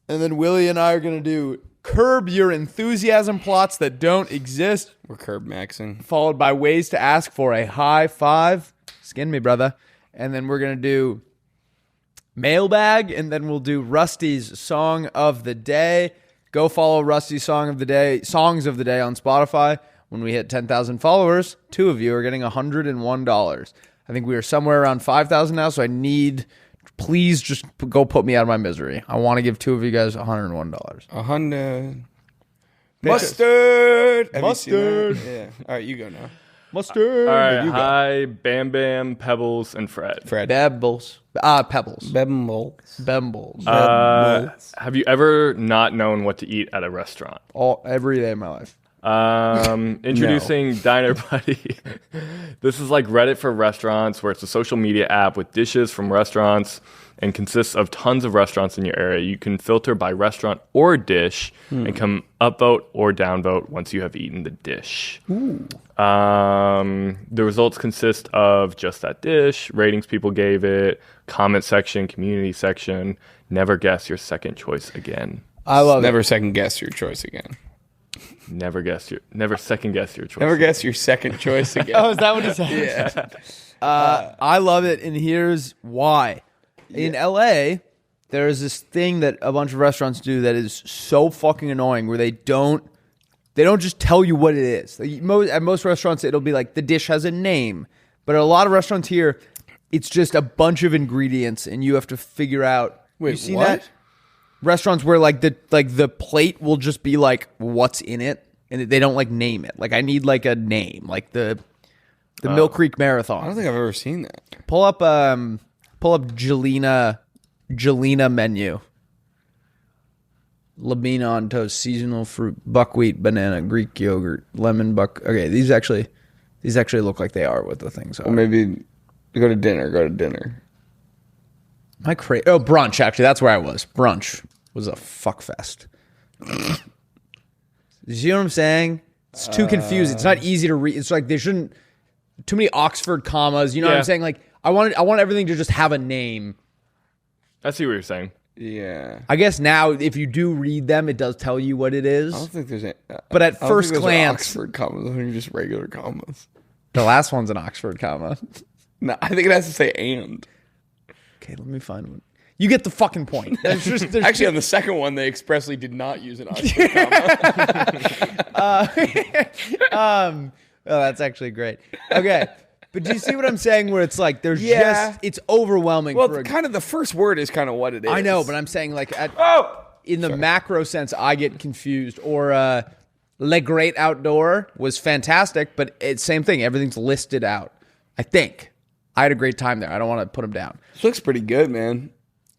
And then Willie and I are going to do Curb Your Enthusiasm plots that don't exist, We're curb maxing. followed by ways to ask for a high five. Skin me, brother. And then we're going to do Mailbag, and then we'll do Rusty's Song of the Day. Go follow Rusty's Songs of the Day on Spotify. When we hit 10,000 followers, 2 of you are getting $101. I think we are somewhere around 5,000 now, so please just go put me out of my misery. I want to give 2 of you guys $101. $100. Mustard. Have you seen that? Mustard. Yeah. All right, you go now. Mustard. All right. you go. Hi, Bam Bam, Pebbles, and Fred. Pebbles. Pebbles. Bembles. Bembles. Have you ever not known what to eat at a restaurant? Every day of my life. Introducing Diner Buddy. This is like Reddit for restaurants, where it's a social media app with dishes from restaurants and consists of tons of restaurants in your area. You can filter by restaurant or dish and come upvote or downvote once you have eaten the dish. The results consist of just that dish, ratings people gave it, comment section, community section. Never guess your second choice again. I love Never it. second guess your choice again. Never second guess your choice. Never guess your second choice again. Oh, is that what it says? Yeah. I love it, and here's why. In LA, there is this thing that a bunch of restaurants do that is so fucking annoying, where they don't just tell you what it is. At most restaurants, it'll be like the dish has a name, but at a lot of restaurants here, it's just a bunch of ingredients, and you have to figure out. Wait, you seen what? that? Restaurants where like the plate will just be like what's in it. and they don't like name it. Like I need like a name, like the Mill Creek Marathon. I don't think I've ever seen that. Pull up Jelena menu. Labina on toast, seasonal fruit, buckwheat, banana, Greek yogurt, lemon buck. Okay, these actually look like they are what the things are. Or maybe go to dinner. My brunch, actually, that's where I was. Brunch was a fuck fest. You see what I'm saying? It's too confusing. It's not easy to read. It's like there shouldn't too many Oxford commas. You know what I'm saying? Like I want everything to just have a name. I see what you're saying. Yeah. I guess now if you do read them, it does tell you what it is. I don't think there's any. But at first glance, Oxford commas. I think just regular commas. The last one's an Oxford comma. No, I think it has to say and. Okay, let me find one. You get the fucking point. There's Actually, on the second one, they expressly did not use an Oxford comma. Oh, that's actually great. Okay. But do you see what I'm saying? Where it's like there's it's overwhelming. Well, kind of the first word is kind of what it is. I know, but I'm saying like in the macro sense, I get confused. Or Le Great Outdoor was fantastic, but it's same thing. Everything's listed out. I think I had a great time there. I don't want to put them down. This looks pretty good, man.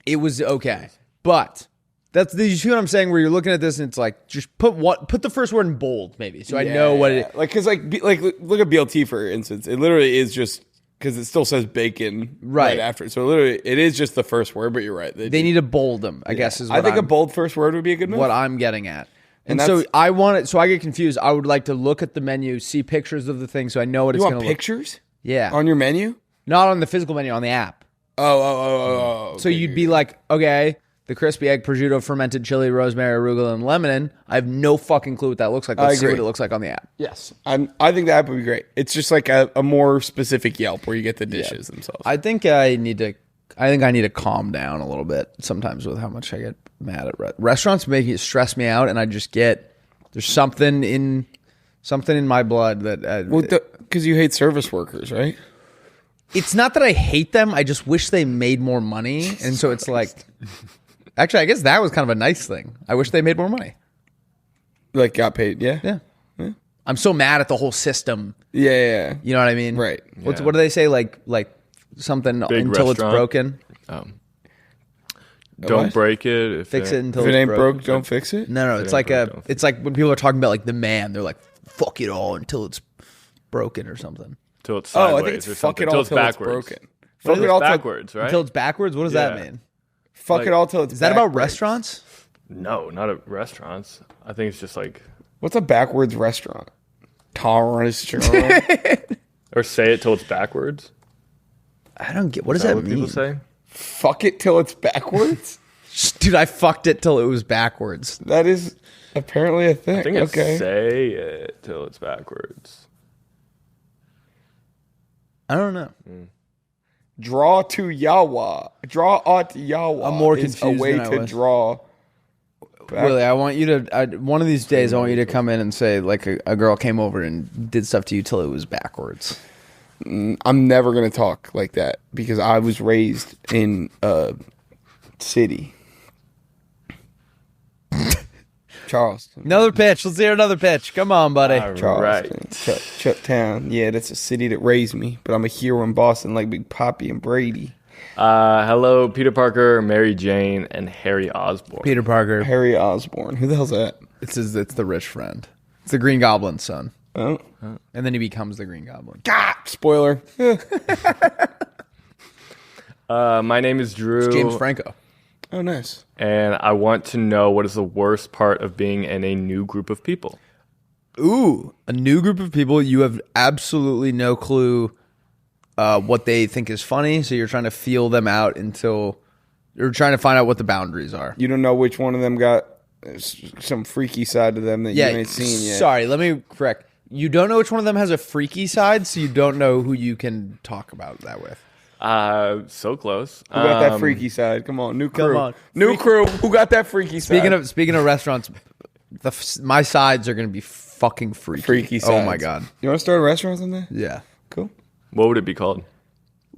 It was okay, but you see what I'm saying? Where you're looking at this and it's like just put the first word in bold, maybe, so I know what it is. Like because like look at BLT for instance. It literally is just because it still says bacon right after. So literally, it is just the first word. But you're right. They need to bold them. I guess is. What I think a bold first word would be a good move. What I'm getting at. And so I want it. So I get confused. I would like to look at the menu, see pictures of the thing, so I know what it's going to look. Pictures? Yeah. On your menu? Not on the physical menu, on the app. Oh. So you'd be like, okay, the crispy egg, prosciutto, fermented chili, rosemary, arugula, and lemon. I have no fucking clue what that looks like. Let's see what it looks like on the app. Yes. I think the app would be great. It's just like a more specific Yelp where you get the dishes themselves. I think I need to calm down a little bit sometimes with how much I get mad at restaurants. Making it stress me out, and I just get there's something in my blood that because you hate service workers, right? It's not that I hate them. I just wish they made more money, and so it's like, actually, I guess that was kind of a nice thing. I wish they made more money. Like got paid, yeah. I'm so mad at the whole system. Yeah. You know what I mean? Right. What do they say? Like something Big until restaurant. it's broken. Don't break it. Fix it until if it ain't broken. broke, don't fix it. No. It's like it's like when people are talking about like the man. They're like, fuck it all until it's broken or something. Till it's sideways I think it's or fuck something. it all till it's backwards. broken. Fuck it all backwards, right? Until it's backwards. What does that mean? Fuck it all till it's. Is that about restaurants? No, not at restaurants. I think it's just like. What's a backwards restaurant? Restaurant. Or say it till it's backwards. I don't get. What does Is that that what mean? people say? Fuck it till it's backwards. Dude, I fucked it till it was backwards. That is apparently a thing. I think it's okay. say it till it's backwards. I don't know. Draw to Yawa. Draw at Yawa. I'm more is confused a way than I to was. draw. Willy, I want you to. One of these days, I want you to come in and say like a girl came over and did stuff to you till it was backwards. I'm never gonna talk like that because I was raised in a city. Charleston. Another pitch. Let's hear another pitch. Come on, buddy. Charleston. Chuck Town. Yeah, that's a city that raised me, but I'm a hero in Boston like Big Poppy and Brady. Hello, Peter Parker, Mary Jane, and Harry Osborn. Peter Parker. Harry Osborn. Who the hell's that? It's the rich friend. It's the Green Goblin's son. Oh. And then he becomes the Green Goblin. Spoiler. My name is Drew. It's James Franco. Oh, nice. And I want to know what is the worst part of being in a new group of people. Ooh, a new group of people. You have absolutely no clue what they think is funny, so you're trying to feel them out until you're trying to find out what the boundaries are. You don't know which one of them got some freaky side to them that you ain't seen yet. Sorry, let me correct. You don't know which one of them has a freaky side, so you don't know who you can talk about that with. So close. Who got that freaky side? Come on, new crew. Come on. New crew. Who got that freaky side? Speaking of restaurants, my sides are going to be fucking freaky. Freaky sides. Oh my god. You want to start a restaurant on there? Yeah. Cool. What would it be called?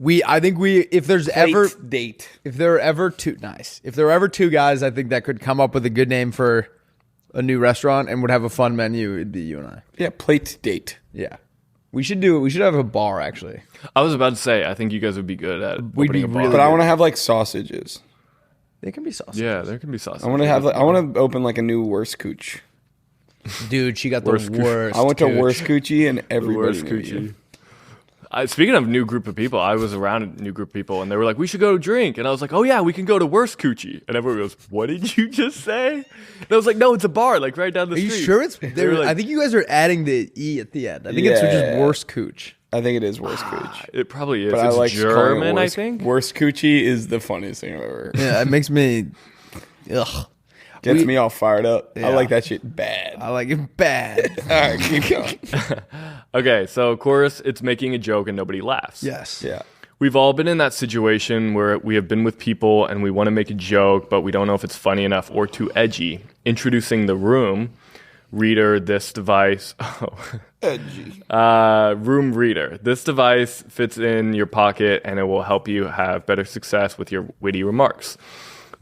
If there are ever two guys, I think that could come up with a good name for a new restaurant and would have a fun menu, it'd be you and I. Yeah, Playdate. Yeah. We should do it. We should have a bar, actually. I was about to say, I think you guys would be good at We'd opening be a bar. really But I want to have like sausages. They can be sausages. Yeah, there can be sausages. I want to have. I want to open like a new Worst Cooch. Dude, she got the Worst worst. I went to cooch. Worst Coochie and The everybody worst knew you. coochie. Speaking of new group of people, I was around a new group of people, and they were like, "We should go drink," and I was like, "Oh yeah, we can go to Worst Coochie," and everyone goes, "What did you just say?" And I was like, "No, it's a bar, like right down the Are you street." sure it's They there? were like- I think you guys are adding the E at the end. I think it's Yeah. just worst cooch. I think it is Worst Cooch. It probably is. But It's I like calling it German, I worst, think. Worst Coochie is the funniest thing I've ever heard. Yeah, it makes me. Ugh. Gets me all fired up. Yeah. I like that shit bad. I like it bad. All right, keep going. Okay, so of course, it's making a joke and nobody laughs. Yes. Yeah. We've all been in that situation where we have been with people and we want to make a joke, but we don't know if it's funny enough or too edgy. Introducing the room reader, this device. Edgy. Room reader. This device fits in your pocket and it will help you have better success with your witty remarks.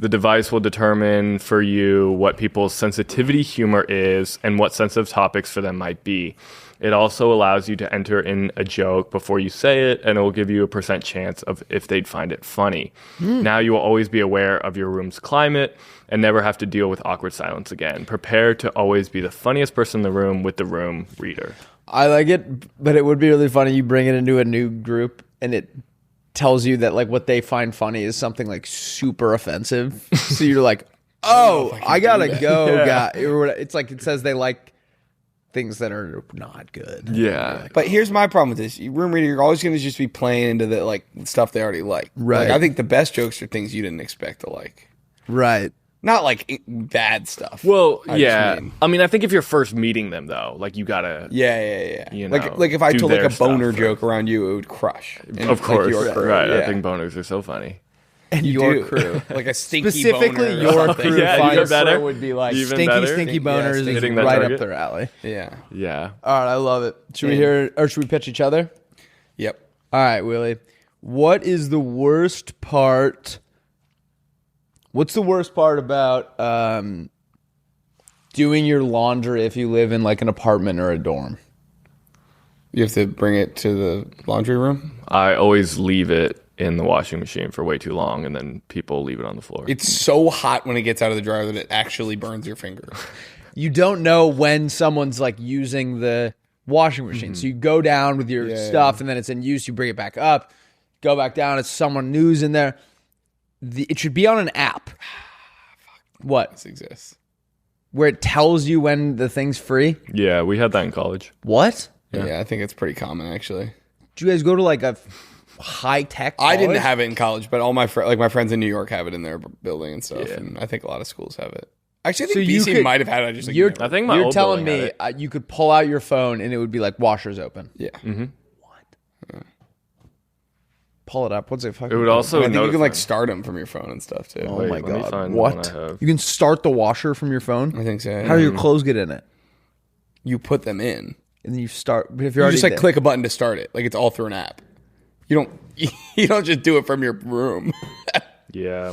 The device will determine for you what people's sensitivity humor is and what sensitive topics for them might be. It also allows you to enter in a joke before you say it, and it will give you a % chance of if they'd find it funny. Now you will always be aware of your room's climate and never have to deal with awkward silence again. Prepare to always be the funniest person in the room with the room reader. I like it, but it would be really funny. You bring it into a new group and it tells you that like what they find funny is something like super offensive. So you're like, oh, I gotta go, Yeah. guy. Or what- It's like it says they like things that are not good. Yeah. But here's my problem with this. Room reader, you're always going to just be playing into the like stuff they already like. Right. Like, I think the best jokes are things you didn't expect to like. Right. Not like bad stuff. Well, I just yeah. mean- I mean, I think if you're first meeting them, though, like you gotta. Yeah. You know, like if I do told like their a boner stuff joke around you, it would crush. And, Of like, course, your crew, right? I yeah. think boners are so funny. And You your do. crew. Like a stinky Specifically, boner or your something. crew Yeah, finds even better. would be like Even stinky, better. stinky Yeah, boners stinky. is Hitting that right target. up their alley. Yeah. Yeah. All right, I love it. Should we Yeah. hear, or should we pitch each other? Yep. All right, Willie. What is the worst part? What's the worst part about doing your laundry if you live in like an apartment or a dorm? You have to bring it to the laundry room. I always leave it in the washing machine for way too long, and then people leave it on the floor. It's so hot when it gets out of the dryer that it actually burns your finger. You don't know when someone's like using the washing machine. So you go down with your stuff and then it's in use. You bring it back up, go back down. It's someone new's in there. It should be on an app. What? This exists. Where it tells you when the thing's free? Yeah, we had that in college. What? Yeah, I think it's pretty common actually. Do you guys go to like a high tech? I didn't have it in college, but all my my friends in New York have it in their building and stuff, and I think a lot of schools have it. Actually, I think So you BC could- might have had it. I just like, You're, never- I think my you're old telling building me had you could pull out your phone and it would be like washers open. yeah. Pull it up. What's it fucking? It would also I think you can like notify- start them from your phone and stuff too. Oh Wait, my let me god! find the one What? I have. You can start the washer from your phone. I think so. How do your clothes get in it? You put them in. And then you start. But if You you're already just like there- click a button to start it. Like it's all through an app. You don't just do it from your room. Yeah.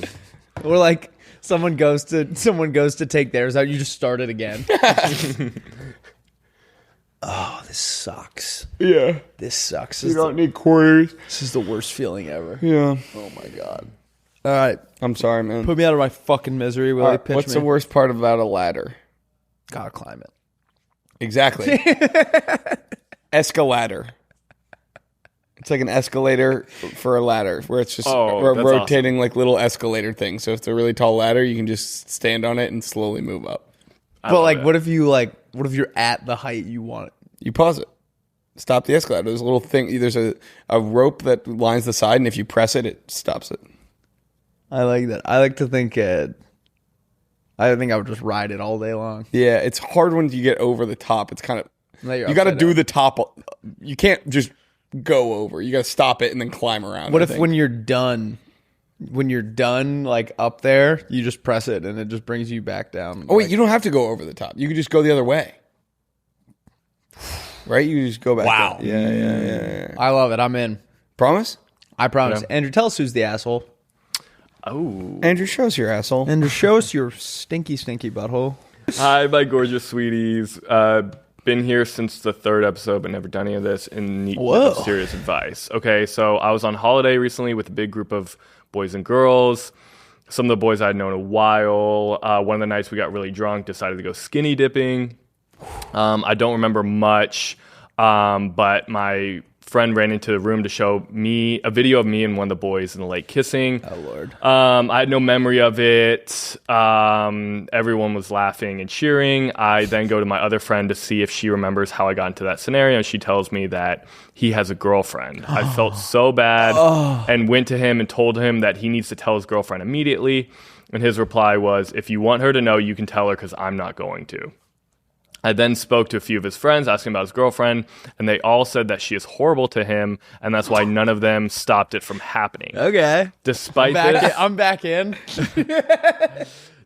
or like someone goes to take theirs out. You just start it again. Oh, this sucks. Yeah. This sucks. You don't need quarters. This is the worst feeling ever. Yeah. Oh my god. All right, I'm sorry, man. put me out of my fucking misery. Will All you right, pitch what's me? the worst part about a ladder? Gotta climb it. Exactly. Escalator. It's like an escalator for a ladder where it's just Oh, that's rotating like little escalator things. So if it's a really tall ladder, you can just stand on it and slowly move up. But like, what if you're at the height you want? You pause it. Stop the escalator. There's a little thing. There's a rope that lines the side, and if you press it, it stops it. I like that. I like to think. I think I would just ride it all day long. Yeah, it's hard when you get over the top. It's kind of Now you're you got to upside do down. the top. You can't just go over. You got to stop it and then climb around. What I if think. when you're done, like up there, you just press it and it just brings you back down? Oh wait, like, you don't have to go over the top. You can just go the other way. Right? You just go back. Wow. There. Yeah. I love it. I'm in. Promise? I promise. Yeah. Andrew, tell us who's the asshole. Oh. Andrew, shows your asshole. Andrew, show us your stinky, stinky butthole. Hi, my gorgeous sweeties. Been here since the 3rd episode, but never done any of this. And need serious advice. Okay, so I was on holiday recently with a big group of boys and girls. Some of the boys I'd known a while. One of the nights we got really drunk, decided to go skinny dipping. I don't remember much, but my friend ran into the room to show me a video of me and one of the boys in the lake kissing. Oh, Lord. I had no memory of it. Everyone was laughing and cheering. I then go to my other friend to see if she remembers how I got into that scenario, and she tells me that he has a girlfriend. I felt so bad and went to him and told him that he needs to tell his girlfriend immediately. And his reply was, if you want her to know, you can tell her because I'm not going to. I then spoke to a few of his friends, asking about his girlfriend, and they all said that she is horrible to him, and that's why none of them stopped it from happening. Okay. Despite this, I'm back in.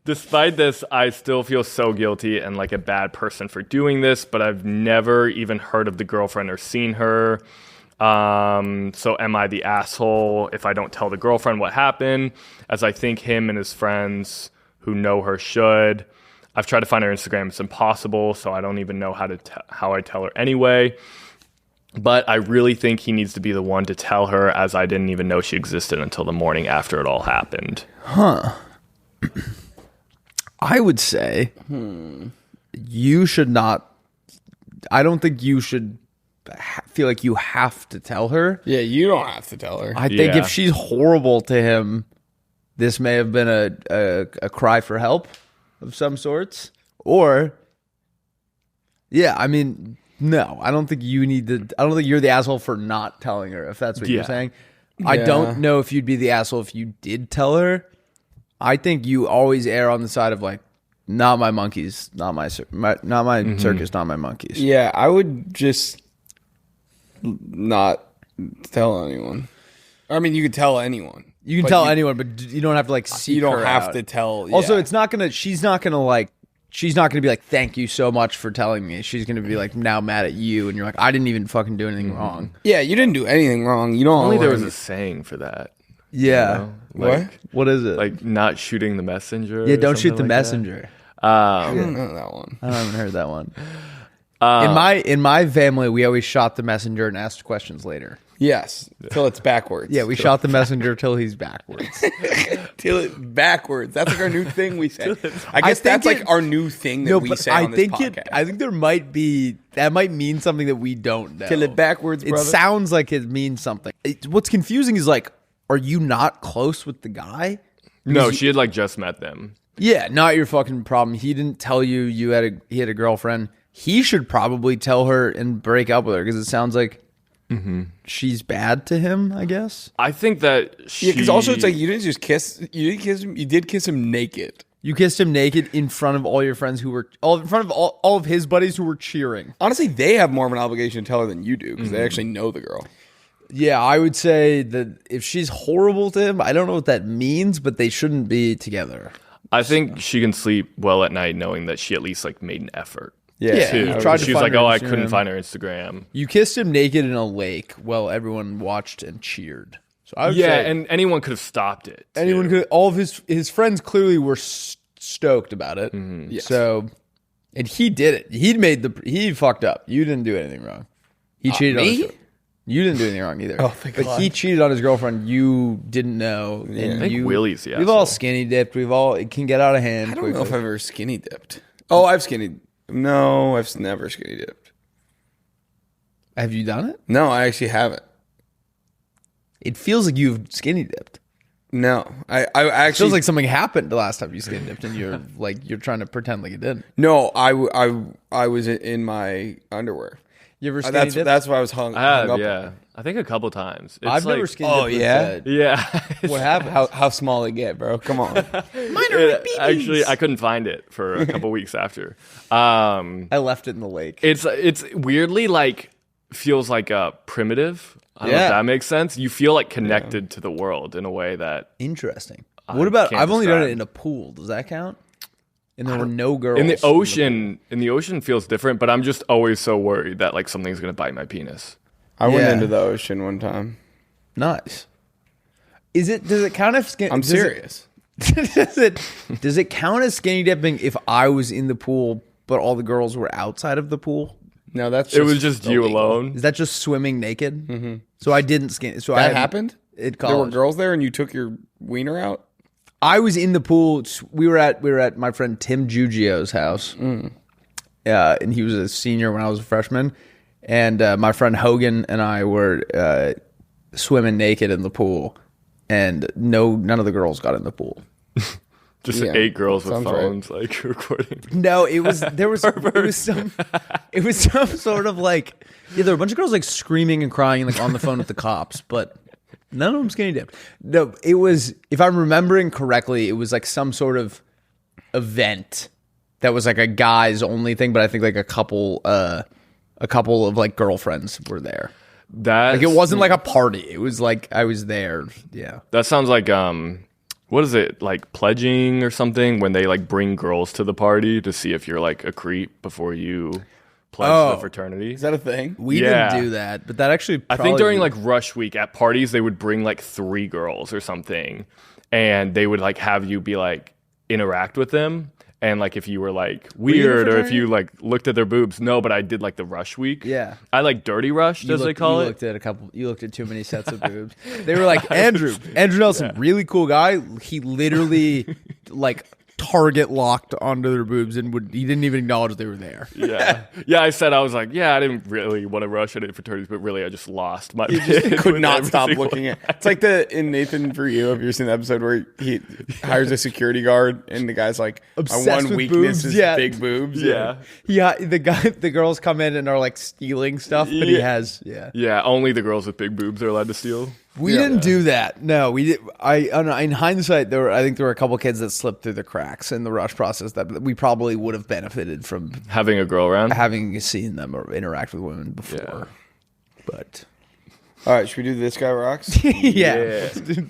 Despite this, I still feel so guilty and like a bad person for doing this, but I've never even heard of the girlfriend or seen her. So am I the asshole if I don't tell the girlfriend what happened, as I think him and his friends who know her should? I've tried to find her Instagram. It's impossible, so I don't even know how I tell her anyway. But I really think he needs to be the one to tell her, as I didn't even know she existed until the morning after it all happened. Huh. I would say you should not. I don't think you should feel like you have to tell her. Yeah, you don't have to tell her. I think if she's horrible to him, this may have been a cry for help of some sorts. Or, yeah, I mean, no, I don't think you need to. I don't think you're the asshole for not telling her, if that's what you're saying. I don't know if you'd be the asshole if you did tell her. I think you always err on the side of like, not my monkeys, not my circus, not my monkeys. Yeah, I would just not tell anyone. I mean, you could tell anyone. You can tell anyone, but you don't have to like seek You don't her have out. to tell. Also, yeah. it's not gonna. She's not gonna be like, thank you so much for telling me. She's gonna be like now mad at you, and you're like, I didn't even fucking do anything wrong. Yeah, you didn't do anything wrong. You don't. Only there was a saying for that. Yeah. You know? What is it? Like not shooting the messenger. Yeah, don't shoot the like messenger. I don't know that one. I haven't heard that one. In my family, we always shot the messenger and asked questions later. Yes, till it's backwards. Yeah, we shot the messenger till he's backwards. Till it's backwards. That's like our new thing we say. I guess that's like our new thing that we say on this podcast. I think there might be, that might mean something that we don't know. Till it backwards, brother. It sounds like it means something. What's confusing is like, are you not close with the guy? No, she had like just met them. Yeah, not your fucking problem. He didn't tell you he had a girlfriend. He should probably tell her and break up with her, because it sounds like she's bad to him, I guess. I think that she... Yeah, because also it's like you didn't just kiss. You didn't kiss him. You did kiss him naked. You kissed him naked in front of all your friends who were... in front of all of his buddies who were cheering. Honestly, they have more of an obligation to tell her than you do, because they actually know the girl. Yeah, I would say that if she's horrible to him, I don't know what that means, but they shouldn't be together. I think she can sleep well at night knowing that she at least like made an effort. Yeah, Too. She was like, "Oh, I couldn't find her Instagram." You kissed him naked in a lake while everyone watched and cheered. So I would yeah, say and anyone could have stopped it. anyone could. All of his friends clearly were stoked about it. Yes. So, and he did it. He fucked up. You didn't do anything wrong. He cheated on his. You didn't do anything wrong either. Oh, thank but God. he cheated on his girlfriend. You didn't know. Yeah. And I think Willy's the We've all asshole. skinny dipped. It can get out of hand. I don't quickly. know if I've ever skinny dipped. Oh, I've skinny. No, I've never skinny dipped. Have you done it? No, I actually haven't. It feels like you've skinny dipped. No, I It actually feels like something happened the last time you skinny dipped, and you're trying to pretend like it didn't. no. I was in my underwear. You ever skinny dipped? That's why I was hung I have, up. yeah. I think a couple times. It's I've never like- skinny dipped. Oh, with yeah? Ted. Yeah. What happened? How small they get, bro? Come on. Actually, I couldn't find it for a couple weeks after. I left it in the lake. It's weirdly like feels like primitive. I don't know if that makes sense. You feel like connected to the world in a way that Interesting. What about? can't I've only done it describe. in a pool. Does that count? And there were no girls in the ocean. In the ocean feels different, but I'm just always so worried that like something's gonna bite my penis. I went Yeah. into the ocean one time. Nice. Is it? Does it count if skin? I'm does it- serious. Does it count as skinny dipping if I was in the pool but all the girls were outside of the pool? No, that's It was just you alone. Is that just swimming naked? Mm-hmm. So I didn't skin. So that happened. There were girls there, and you took your wiener out. I was in the pool. We were at my friend Tim Giugio's house, and he was a senior when I was a freshman. And my friend Hogan and I were swimming naked in the pool, and none of the girls got in the pool. Just 8 girls with phones, like recording. No, it was some sort of like there were a bunch of girls like screaming and crying like on the phone with the cops, but none of them skinny dipped. No, it was, if I'm remembering correctly, it was like some sort of event that was like a guys only thing, but I think like a couple of like girlfriends were there. Like it wasn't like a party. It was like I was there. Yeah. That sounds like what is it, like pledging or something, when they like bring girls to the party to see if you're like a creep before you pledge the fraternity. Is that a thing? We didn't do that, but that actually I think during like rush week at parties they would bring like 3 girls or something, and they would like have you be like interact with them. And like if you were like weird or if you like looked at their boobs, no, but I did like the rush week. Yeah, I like dirty rushed as they call it. You looked at too many sets of boobs. They were like Andrew Nelson, really cool guy. He literally like target locked onto their boobs and he didn't even acknowledge they were there. Yeah. I said I was like, I didn't really want to rush into fraternities, but really I just lost my. You just could not stop looking at. It's like in Nathan For You. Have you seen the episode where he hires a security guard and the guy's like, obsessed my one with weakness boobs? is big boobs. Yeah. The girls come in and are like stealing stuff, but he has only the girls with big boobs are allowed to steal. We didn't do that. No, we did. I don't know. In hindsight, I think there were a couple kids that slipped through the cracks in the rush process that we probably would have benefited from having a girl around, having seen them or interact with women before. Yeah. But all right, should we do This Guy Rocks? Yeah. Let's do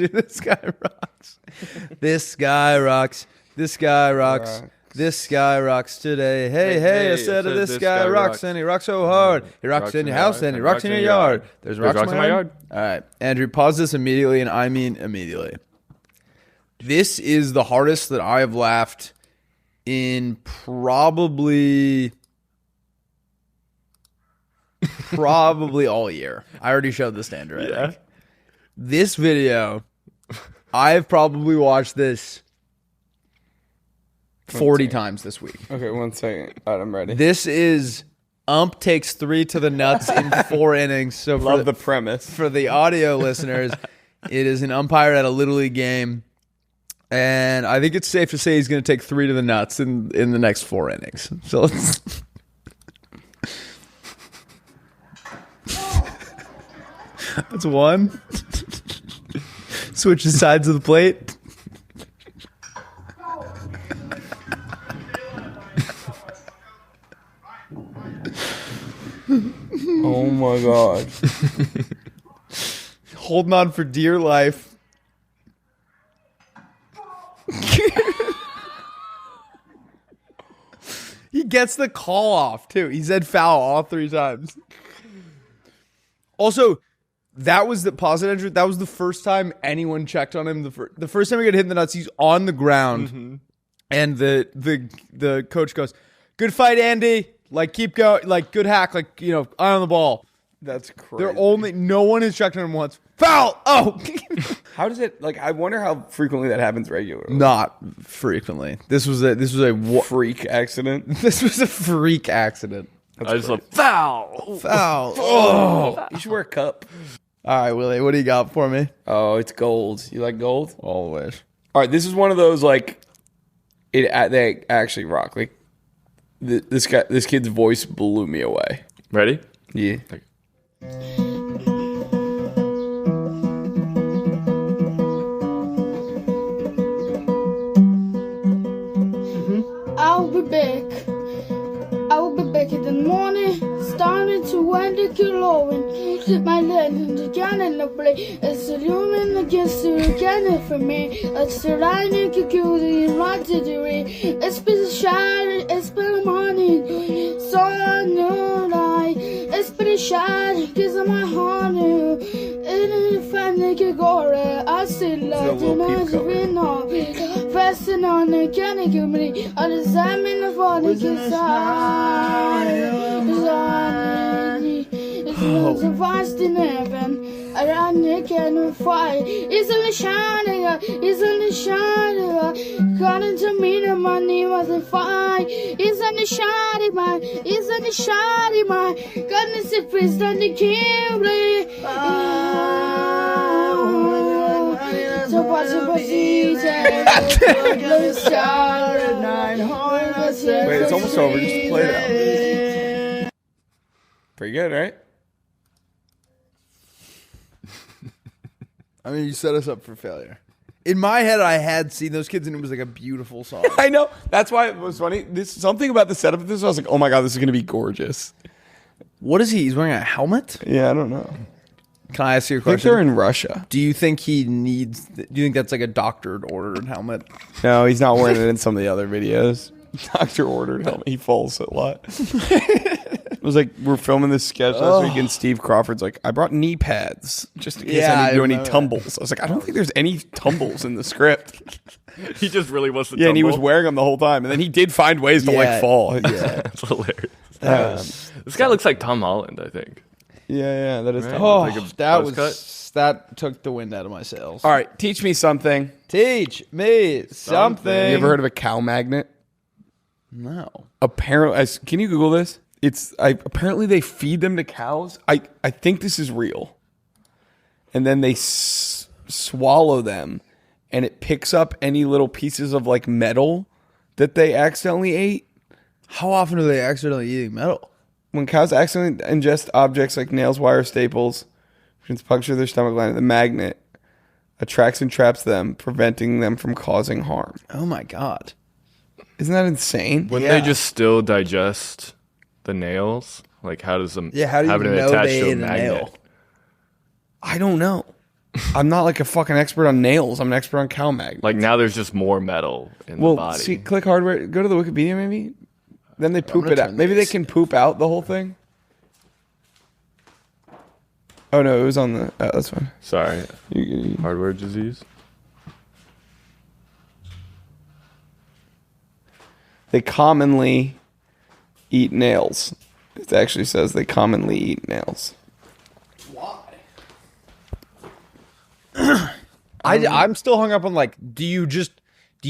This Guy Rocks. This guy rocks. This guy rocks. This guy rocks today. Hey, I said this guy rocks, and he rocks so hard. He rocks in your house, and he rocks in your yard. There's rocks in my yard. All right, Andrew, pause this immediately, and I mean immediately. This is the hardest that I have laughed in probably all year. I already showed the standard, I think. This video, I've probably watched this 40 times this week. Okay, 1 second. All right, I'm ready. This is Ump takes 3 to the nuts in 4 innings. So love the premise. For the audio listeners, it is an umpire at a Little League game. And I think it's safe to say he's going to take 3 to the nuts in the next 4 innings. So let's... That's 1. Switches sides of the plate. Oh my god. Holding on for dear life. He gets the call off too. He said foul all 3 times. Also, that was the positive entry. That was the first time anyone checked on him. The first time he got hit in the nuts, he's on the ground, and the coach goes, "Good fight, Andy. Like, keep going. Like, good hack. Like, eye on the ball." That's crazy. No one has checked on him once. Foul! Oh! How does it, I wonder how frequently that happens regularly. Not frequently. This was a freak accident. This was a freak accident. That's I just love foul! Foul! Oh! You should wear a cup. All right, Willie, what do you got for me? Oh, it's gold. You like gold? Always. All right, this is one of those, they actually rock. Like, this kid's voice blew me away. Ready? Yeah. I'll be back. I will be back in the morning, starting to wind the glowing. My land again in the play. It's a human against you again for me. It's a line you can kill the right to do it. It's been shine, it's been morning. So I know I, it's been shine, cause of my heart. fan ikke går det? Jeg stiller til noen som vinner. Festen han kan ikke bli. Alle sammen får det ikke sånn. Så fast i neven. Er han ikke noe feil? It's a shining, it's a shining. Calling to me the money was a fight. It's a shining man, it's a shining man. Gonna sit pissed on the cable. So what's the procedure? Wait, it's almost over. Just play it out. Pretty good, right? I mean, you set us up for failure. In my head, I had seen those kids, and it was like a beautiful song. I know. That's why it was funny. Something about the setup of this, I was like, oh my God, this is going to be gorgeous. What is he? He's wearing a helmet? Yeah, I don't know. Can I ask you a I think question? they're in Russia. Do you think he needs... Do you think that's like a doctored ordered helmet? No, he's not wearing it in some of the other videos. Doctor ordered helmet. He falls a lot. It was like, we're filming this sketch last week, and Steve Crawford's like, I brought knee pads just in case I need to do any tumbles. I was like, I don't think there's any tumbles in the script. He just really wants to Yeah, and he was wearing them the whole time. And then he did find ways to like fall. Yeah. That's hilarious. This guy looks like Tom Holland, I think. Yeah, that is Right. tough. Oh, Like a that buzz was... That took the wind out of my sails. All right, teach me something. Teach me something. You ever heard of a cow magnet? No. Apparently, can you Google this? Apparently they feed them to cows. I think this is real. And then they swallow them, and it picks up any little pieces of like metal that they accidentally ate. How often are they accidentally eating metal? When cows accidentally ingest objects like nails, wire, staples, which can puncture their stomach line, the magnet attracts and traps them, preventing them from causing harm. Oh my God. Isn't that insane? Wouldn't they just still digest the nails? Like, how does them Yeah, how do you having it know attached they to a ate a magnet? nail? I don't know. I'm not like a fucking expert on nails. I'm an expert on cow magnets. Like, now there's just more metal in the body. See, click hardware. Go to the Wikipedia, maybe. Then they poop it out. Maybe they can poop out the whole thing. Oh no, it was on the. That's fine. Sorry. Hardware disease. They commonly eat nails. It actually says they commonly eat nails. Why? I'm still hung up on like, do you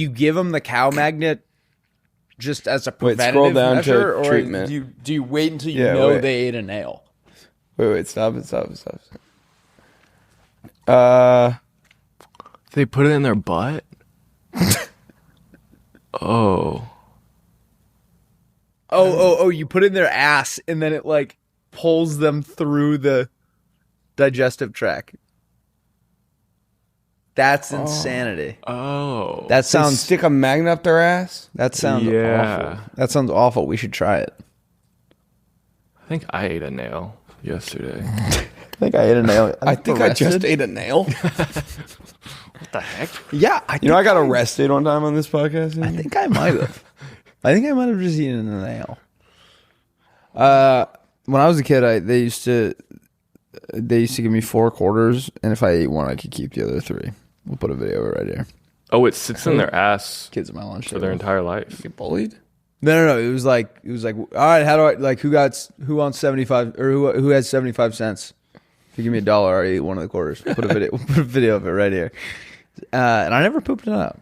give them the cow magnet just as a preventative scroll down measure, to or treatment. do you wait until you know wait. they ate a nail? Wait, stop it. They put it in their butt? Oh. Oh, you put it in their ass and then it like pulls them through the digestive tract. That's insanity. Oh. That They sounds stick a magnet up their ass. that sounds Yeah. awful. That sounds awful. We should try it. I think I ate a nail yesterday. I think I ate a nail. I think I just ate a nail. What the heck? Yeah, I got arrested one time on this podcast. I think I might have. I think I might have just eaten a nail. When I was a kid, they used to give me 4 quarters, and if I ate one, I could keep the other 3. We'll put a video of it right here. Oh, it sits in their ass Kids at my lunch for their entire life. Get bullied. No. It was like, all right, how do I like who wants 75 or who has 75 cents? If you give me $1, I eat one of the quarters. We'll put a video of it right here. And I never pooped it out.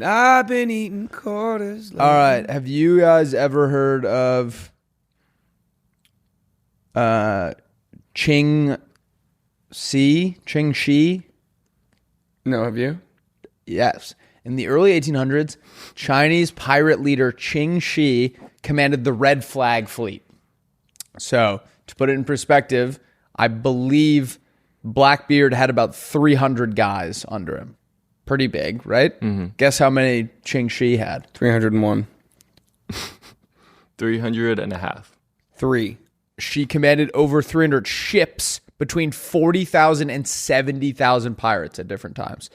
I've been eating quarters. All right, have you guys ever heard of Ching Shi? No, have you? Yes. In the early 1800s, Chinese pirate leader Qing Shi commanded the Red Flag Fleet. So, to put it in perspective, I believe Blackbeard had about 300 guys under him. Pretty big, right? Mm-hmm. Guess how many Qing Shi had? 301. 300 and a half. 3. She commanded over 300 ships between 40,000 and 70,000 pirates at different times.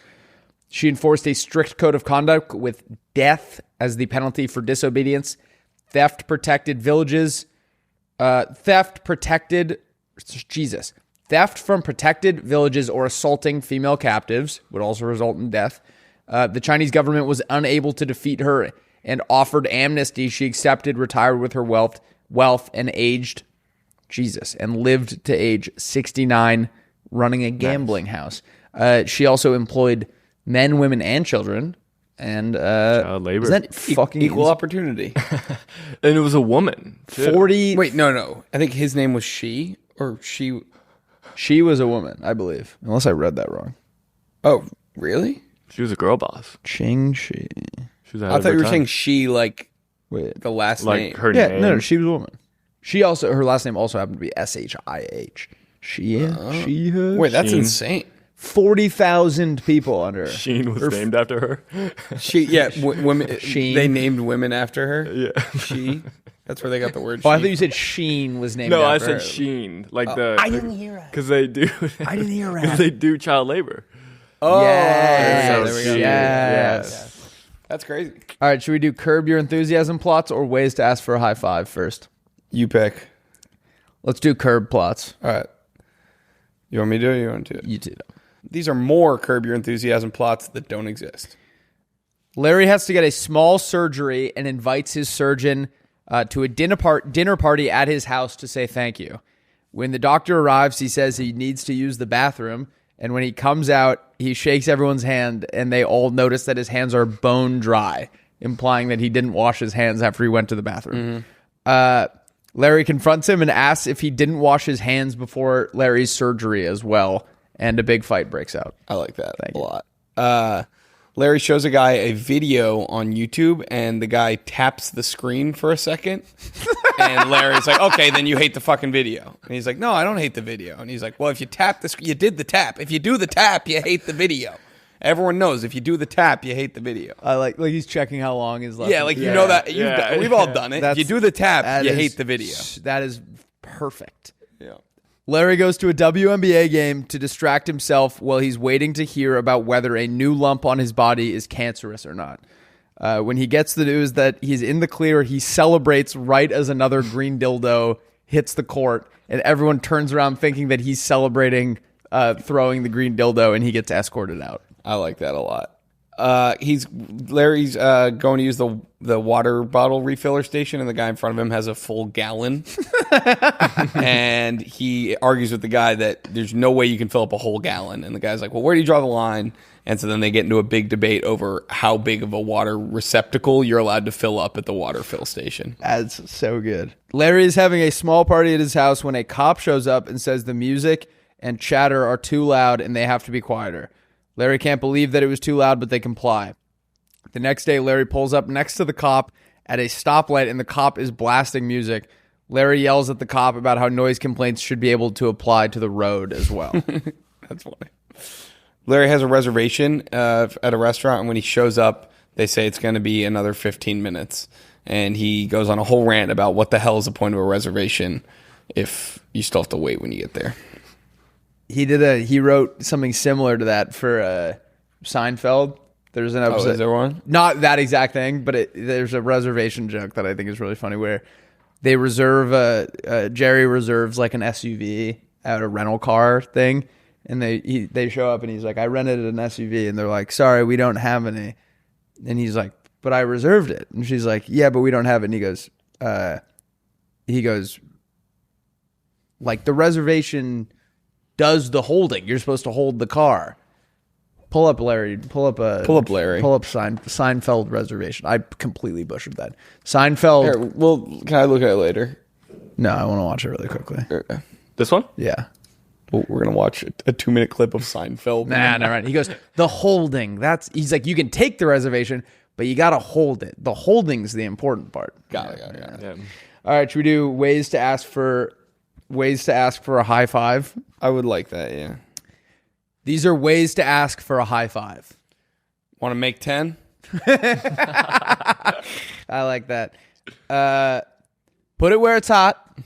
She enforced a strict code of conduct with death as the penalty for disobedience. Theft protected theft from protected villages or assaulting female captives would also result in death. The Chinese government was unable to defeat her and offered amnesty. She accepted, retired with her wealth, and lived to age 69, running a gambling house. She also employed men, women, and children. And child labor. Isn't that fucking equal opportunity? And it was a woman. Too. 40. Wait, no. I think his name was she or she. She was a woman, I believe, unless I read that wrong. Oh, really? She was a girl boss. Ching Shi. She was I thought you were saying she like Wait, the last like name. her yeah, name. no, she was a woman. She also, her last name also happened to be Shih. She. Wait, that's Sheen. insane. 40,000 people under her. Sheen was named after her. Women. Sheen. They named women after her. Yeah. She. That's where they got the word. Oh, I she thought you said Sheen was named No, I after said her. Sheen. Like I didn't hear it. Because they do. I didn't hear it. Because they do child labor. Oh, Yes. there we go. Yes. That's crazy. All right, should we do Curb Your Enthusiasm plots or ways to ask for a high five first? You pick. Let's do Curb plots. All right. You want me to do it? Or you want to do it? You do. These are more Curb Your Enthusiasm plots that don't exist. Larry has to get a small surgery and invites his surgeon to a dinner party at his house to say thank you. When the doctor arrives, he says he needs to use the bathroom. And when he comes out, he shakes everyone's hand, and they all notice that his hands are bone dry, implying that he didn't wash his hands after he went to the bathroom. Larry confronts him and asks if he didn't wash his hands before Larry's surgery as well, and a big fight breaks out. I like that Thank a you. lot. Larry shows a guy a video on YouTube, and the guy taps the screen for a second. And Larry's like, okay, then you hate the fucking video. And he's like, no, I don't hate the video. And he's like, well, if you tap the screen, you did the tap. If you do the tap, you hate the video. Everyone knows if you do the tap, you hate the video. I like he's checking how long is left. Yeah, like you know that. We've all done it. If you do the tap, you hate the video. That is perfect. Yeah. Larry goes to a WNBA game to distract himself while he's waiting to hear about whether a new lump on his body is cancerous or not. When he gets the news that he's in the clear, he celebrates right as another green dildo hits the court, and everyone turns around thinking that he's celebrating throwing the green dildo, and he gets escorted out. I like that a lot. Larry's going to use the water bottle refiller station, and the guy in front of him has a full gallon. And he argues with the guy that there's no way you can fill up a whole gallon. And the guy's like, well, where do you draw the line? And so then they get into a big debate over how big of a water receptacle you're allowed to fill up at the water fill station. That's so good. Larry is having a small party at his house when a cop shows up and says the music and chatter are too loud and they have to be quieter. Larry can't believe that it was too loud, but they comply. The next day, Larry pulls up next to the cop at a stoplight, and the cop is blasting music. Larry yells at the cop about how noise complaints should be able to apply to the road as well. That's funny. Larry has a reservation at a restaurant, and when he shows up, they say it's going to be another 15 minutes. And he goes on a whole rant about what the hell is the point of a reservation if you still have to wait when you get there. He wrote something similar to that for Seinfeld. There's an episode. Oh, is there one? Not that exact thing, but there's a reservation joke that I think is really funny where they reserve Jerry reserves like an SUV at a rental car thing, and they show up and he's like, I rented an SUV, and they're like, sorry, we don't have any. And he's like, but I reserved it. And she's like, yeah, but we don't have it. And he goes, like the reservation does the holding. You're supposed to hold the car. Pull up Larry. Pull up Larry. Pull up Seinfeld reservation. I completely butchered that. Seinfeld. Here, well, can I look at it later? No, I want to watch it really quickly. This one? Yeah. Well, we're going to watch a 2-minute clip of Seinfeld. Nah, no, right. He goes, the holding. He's like, you can take the reservation, but you got to hold it. The holding's the important part. Got it. Yeah. All right, should we do ways to ask for a high five? I would like that, yeah. These are ways to ask for a high five. Want to make 10? I like that. Put it where it's hot.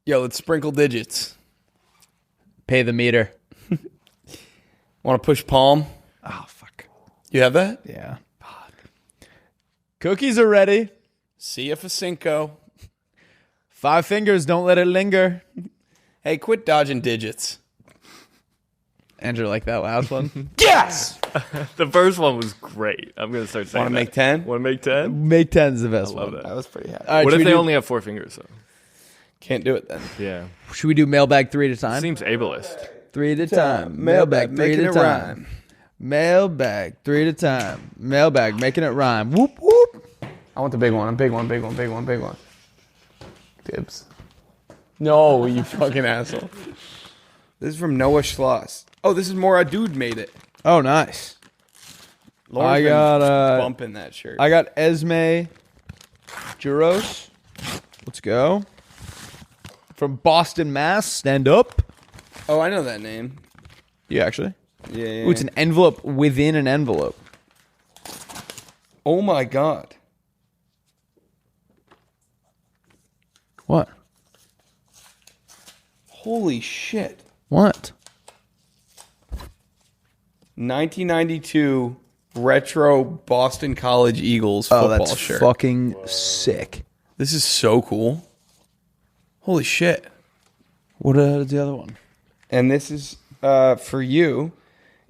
Yo, let's sprinkle digits. Pay the meter. Want to push palm? Oh, fuck. You have that? Yeah. Cookies are ready. See ya for Cinco. 5 fingers, don't let it linger. Hey, quit dodging digits. Andrew, like that last one? Yes! The first one was great. I'm going to start saying Want to make 10? Want to make 10? Make 10's the best Love one. that. I was pretty happy. All right, What should if we they do- only have 4 fingers, though? Can't do it then. Yeah. Should we do mailbag 3 at a time? Seems ableist. 3 at a time. Mailbag 3 at a time. Mailbag 3 at a time. Mailbag making it rhyme. Whoop whoop. I want the big one. Big one. Dibs. No, you fucking asshole. This is from Noah Schloss. Oh, this is more a dude made it. Oh, nice. Lauren's I been got bumping that shirt. I got Esme Juros. Let's go. From Boston, Mass. Stand up. Oh, I know that name. You actually? Yeah. Ooh, it's an envelope within an envelope. Oh my god. What? Holy shit. What? 1992 retro Boston College Eagles Oh, football that's shirt. fucking sick. This is so cool. Holy shit. What is the other one? And this is for you.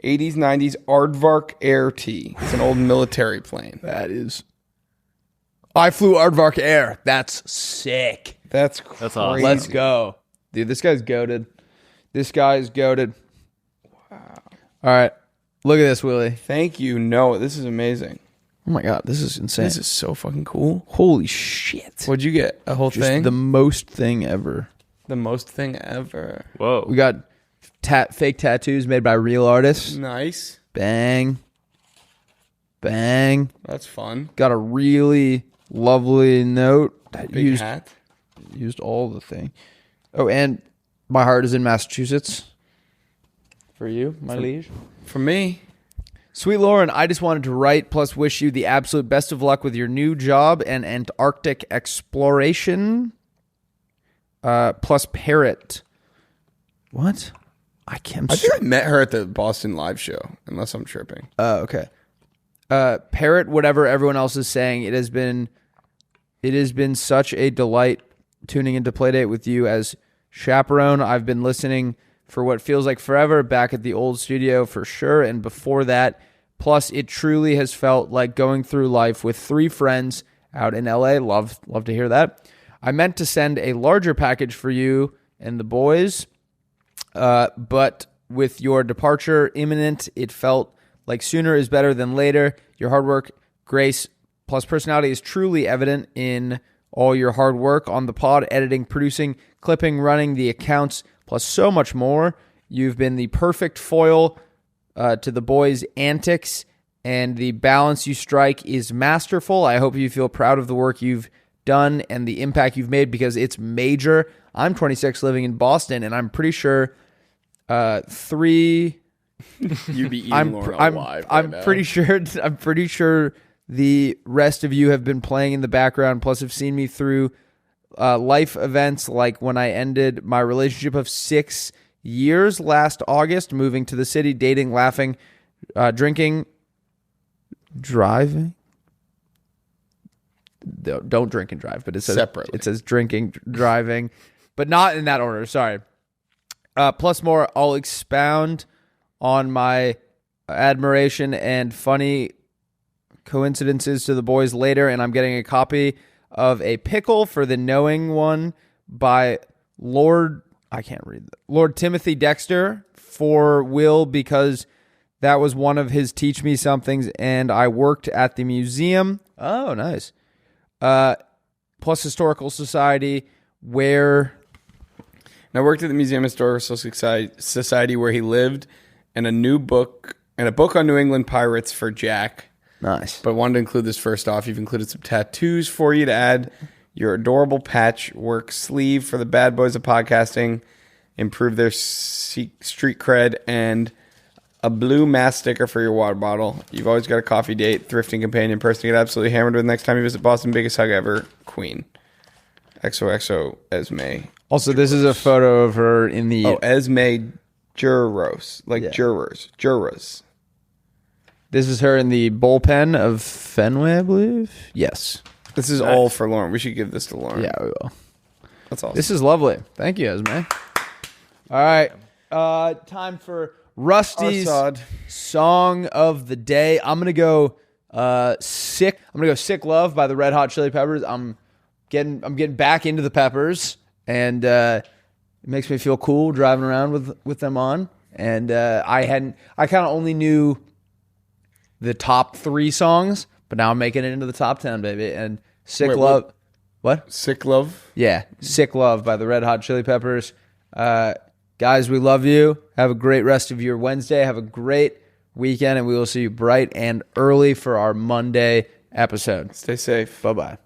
80s, 90s Aardvark Air T. It's an old military plane. That is. I flew Aardvark Air. That's sick. That's crazy. That's awesome. Let's go. Dude, this guy's goated. Wow. All right. Look at this, Willie. Thank you. No, this is amazing. Oh my God. This is insane. This is so fucking cool. Holy shit. What'd you get? A whole Just thing? the most thing ever. The most thing ever. Whoa. We got fake tattoos made by real artists. Nice. Bang. Bang. That's fun. Got a really lovely note. Big hat. Used all the thing. Oh, and my heart is in Massachusetts. For you, my liege. For me. Sweet Lauren, I just wanted to write plus wish you the absolute best of luck with your new job and Antarctic exploration. Plus Parrot. What? I can't. I think I met her at the Boston live show, unless I'm tripping. Okay. Parrot, whatever everyone else is saying, it has been such a delight tuning into Playdate with you as chaperone. I've been listening for what feels like forever back at the old studio for sure, and before that. Plus, it truly has felt like going through life with 3 friends out in LA. Love to hear that. I meant to send a larger package for you and the boys, but with your departure imminent, it felt like sooner is better than later. Your hard work, grace, plus personality is truly evident in all your hard work on the pod, editing, producing, clipping, running the accounts, plus so much more. You've been the perfect foil to the boys' antics, and the balance you strike is masterful. I hope you feel proud of the work you've done and the impact you've made because it's major. I'm 26 living in Boston, and I'm pretty sure 3... You'd be eating I'm Lauren I'm, alive I'm right now. pretty sure the rest of you have been playing in the background, plus have seen me through life events like when I ended my relationship of 6 years last August, moving to the city, dating, laughing, drinking, driving. Don't drink and drive, but it says Separately. It says drinking, driving, but not in that order. Sorry. Plus more, I'll expound on my admiration and funny coincidences to the boys later, and I'm getting a copy of A Pickle for the Knowing One by Lord Timothy Dexter for Will, because that was one of his Teach Me Somethings, and I worked at the museum. Oh, nice. Plus Historical Society, where... And I worked at the Museum of Historical Society where he lived, and a book on New England pirates for Jack. Nice. But wanted to include this first off. You've included some tattoos for you to add your adorable patchwork sleeve for the bad boys of podcasting, improve their street cred, and a blue mask sticker for your water bottle. You've always got a coffee date, thrifting companion, person to get absolutely hammered with next time you visit Boston. Biggest hug ever, Queen. XOXO Esme. Also, this is a photo of her in the... Oh, Esme Juros. Like Yeah. Jurors. This is her in the bullpen of Fenway, I believe. Yes. This is all for Lauren. We should give this to Lauren. Yeah, we will. That's awesome. This is lovely. Thank you, Esme. All right. Time for Rusty's Assad. song of the day. I'm gonna go "Sick." I'm gonna go "Sick Love" by the Red Hot Chili Peppers. I'm getting back into the Peppers, and it makes me feel cool driving around with them on. And I kind of only knew the top 3 songs, but now I'm making it into the top 10, baby. And "Sick Wait, Love." What? Sick Love? Yeah, "Sick Love" by the Red Hot Chili Peppers. Guys, we love you. Have a great rest of your Wednesday. Have a great weekend, and we will see you bright and early for our Monday episode. Stay safe. Bye-bye.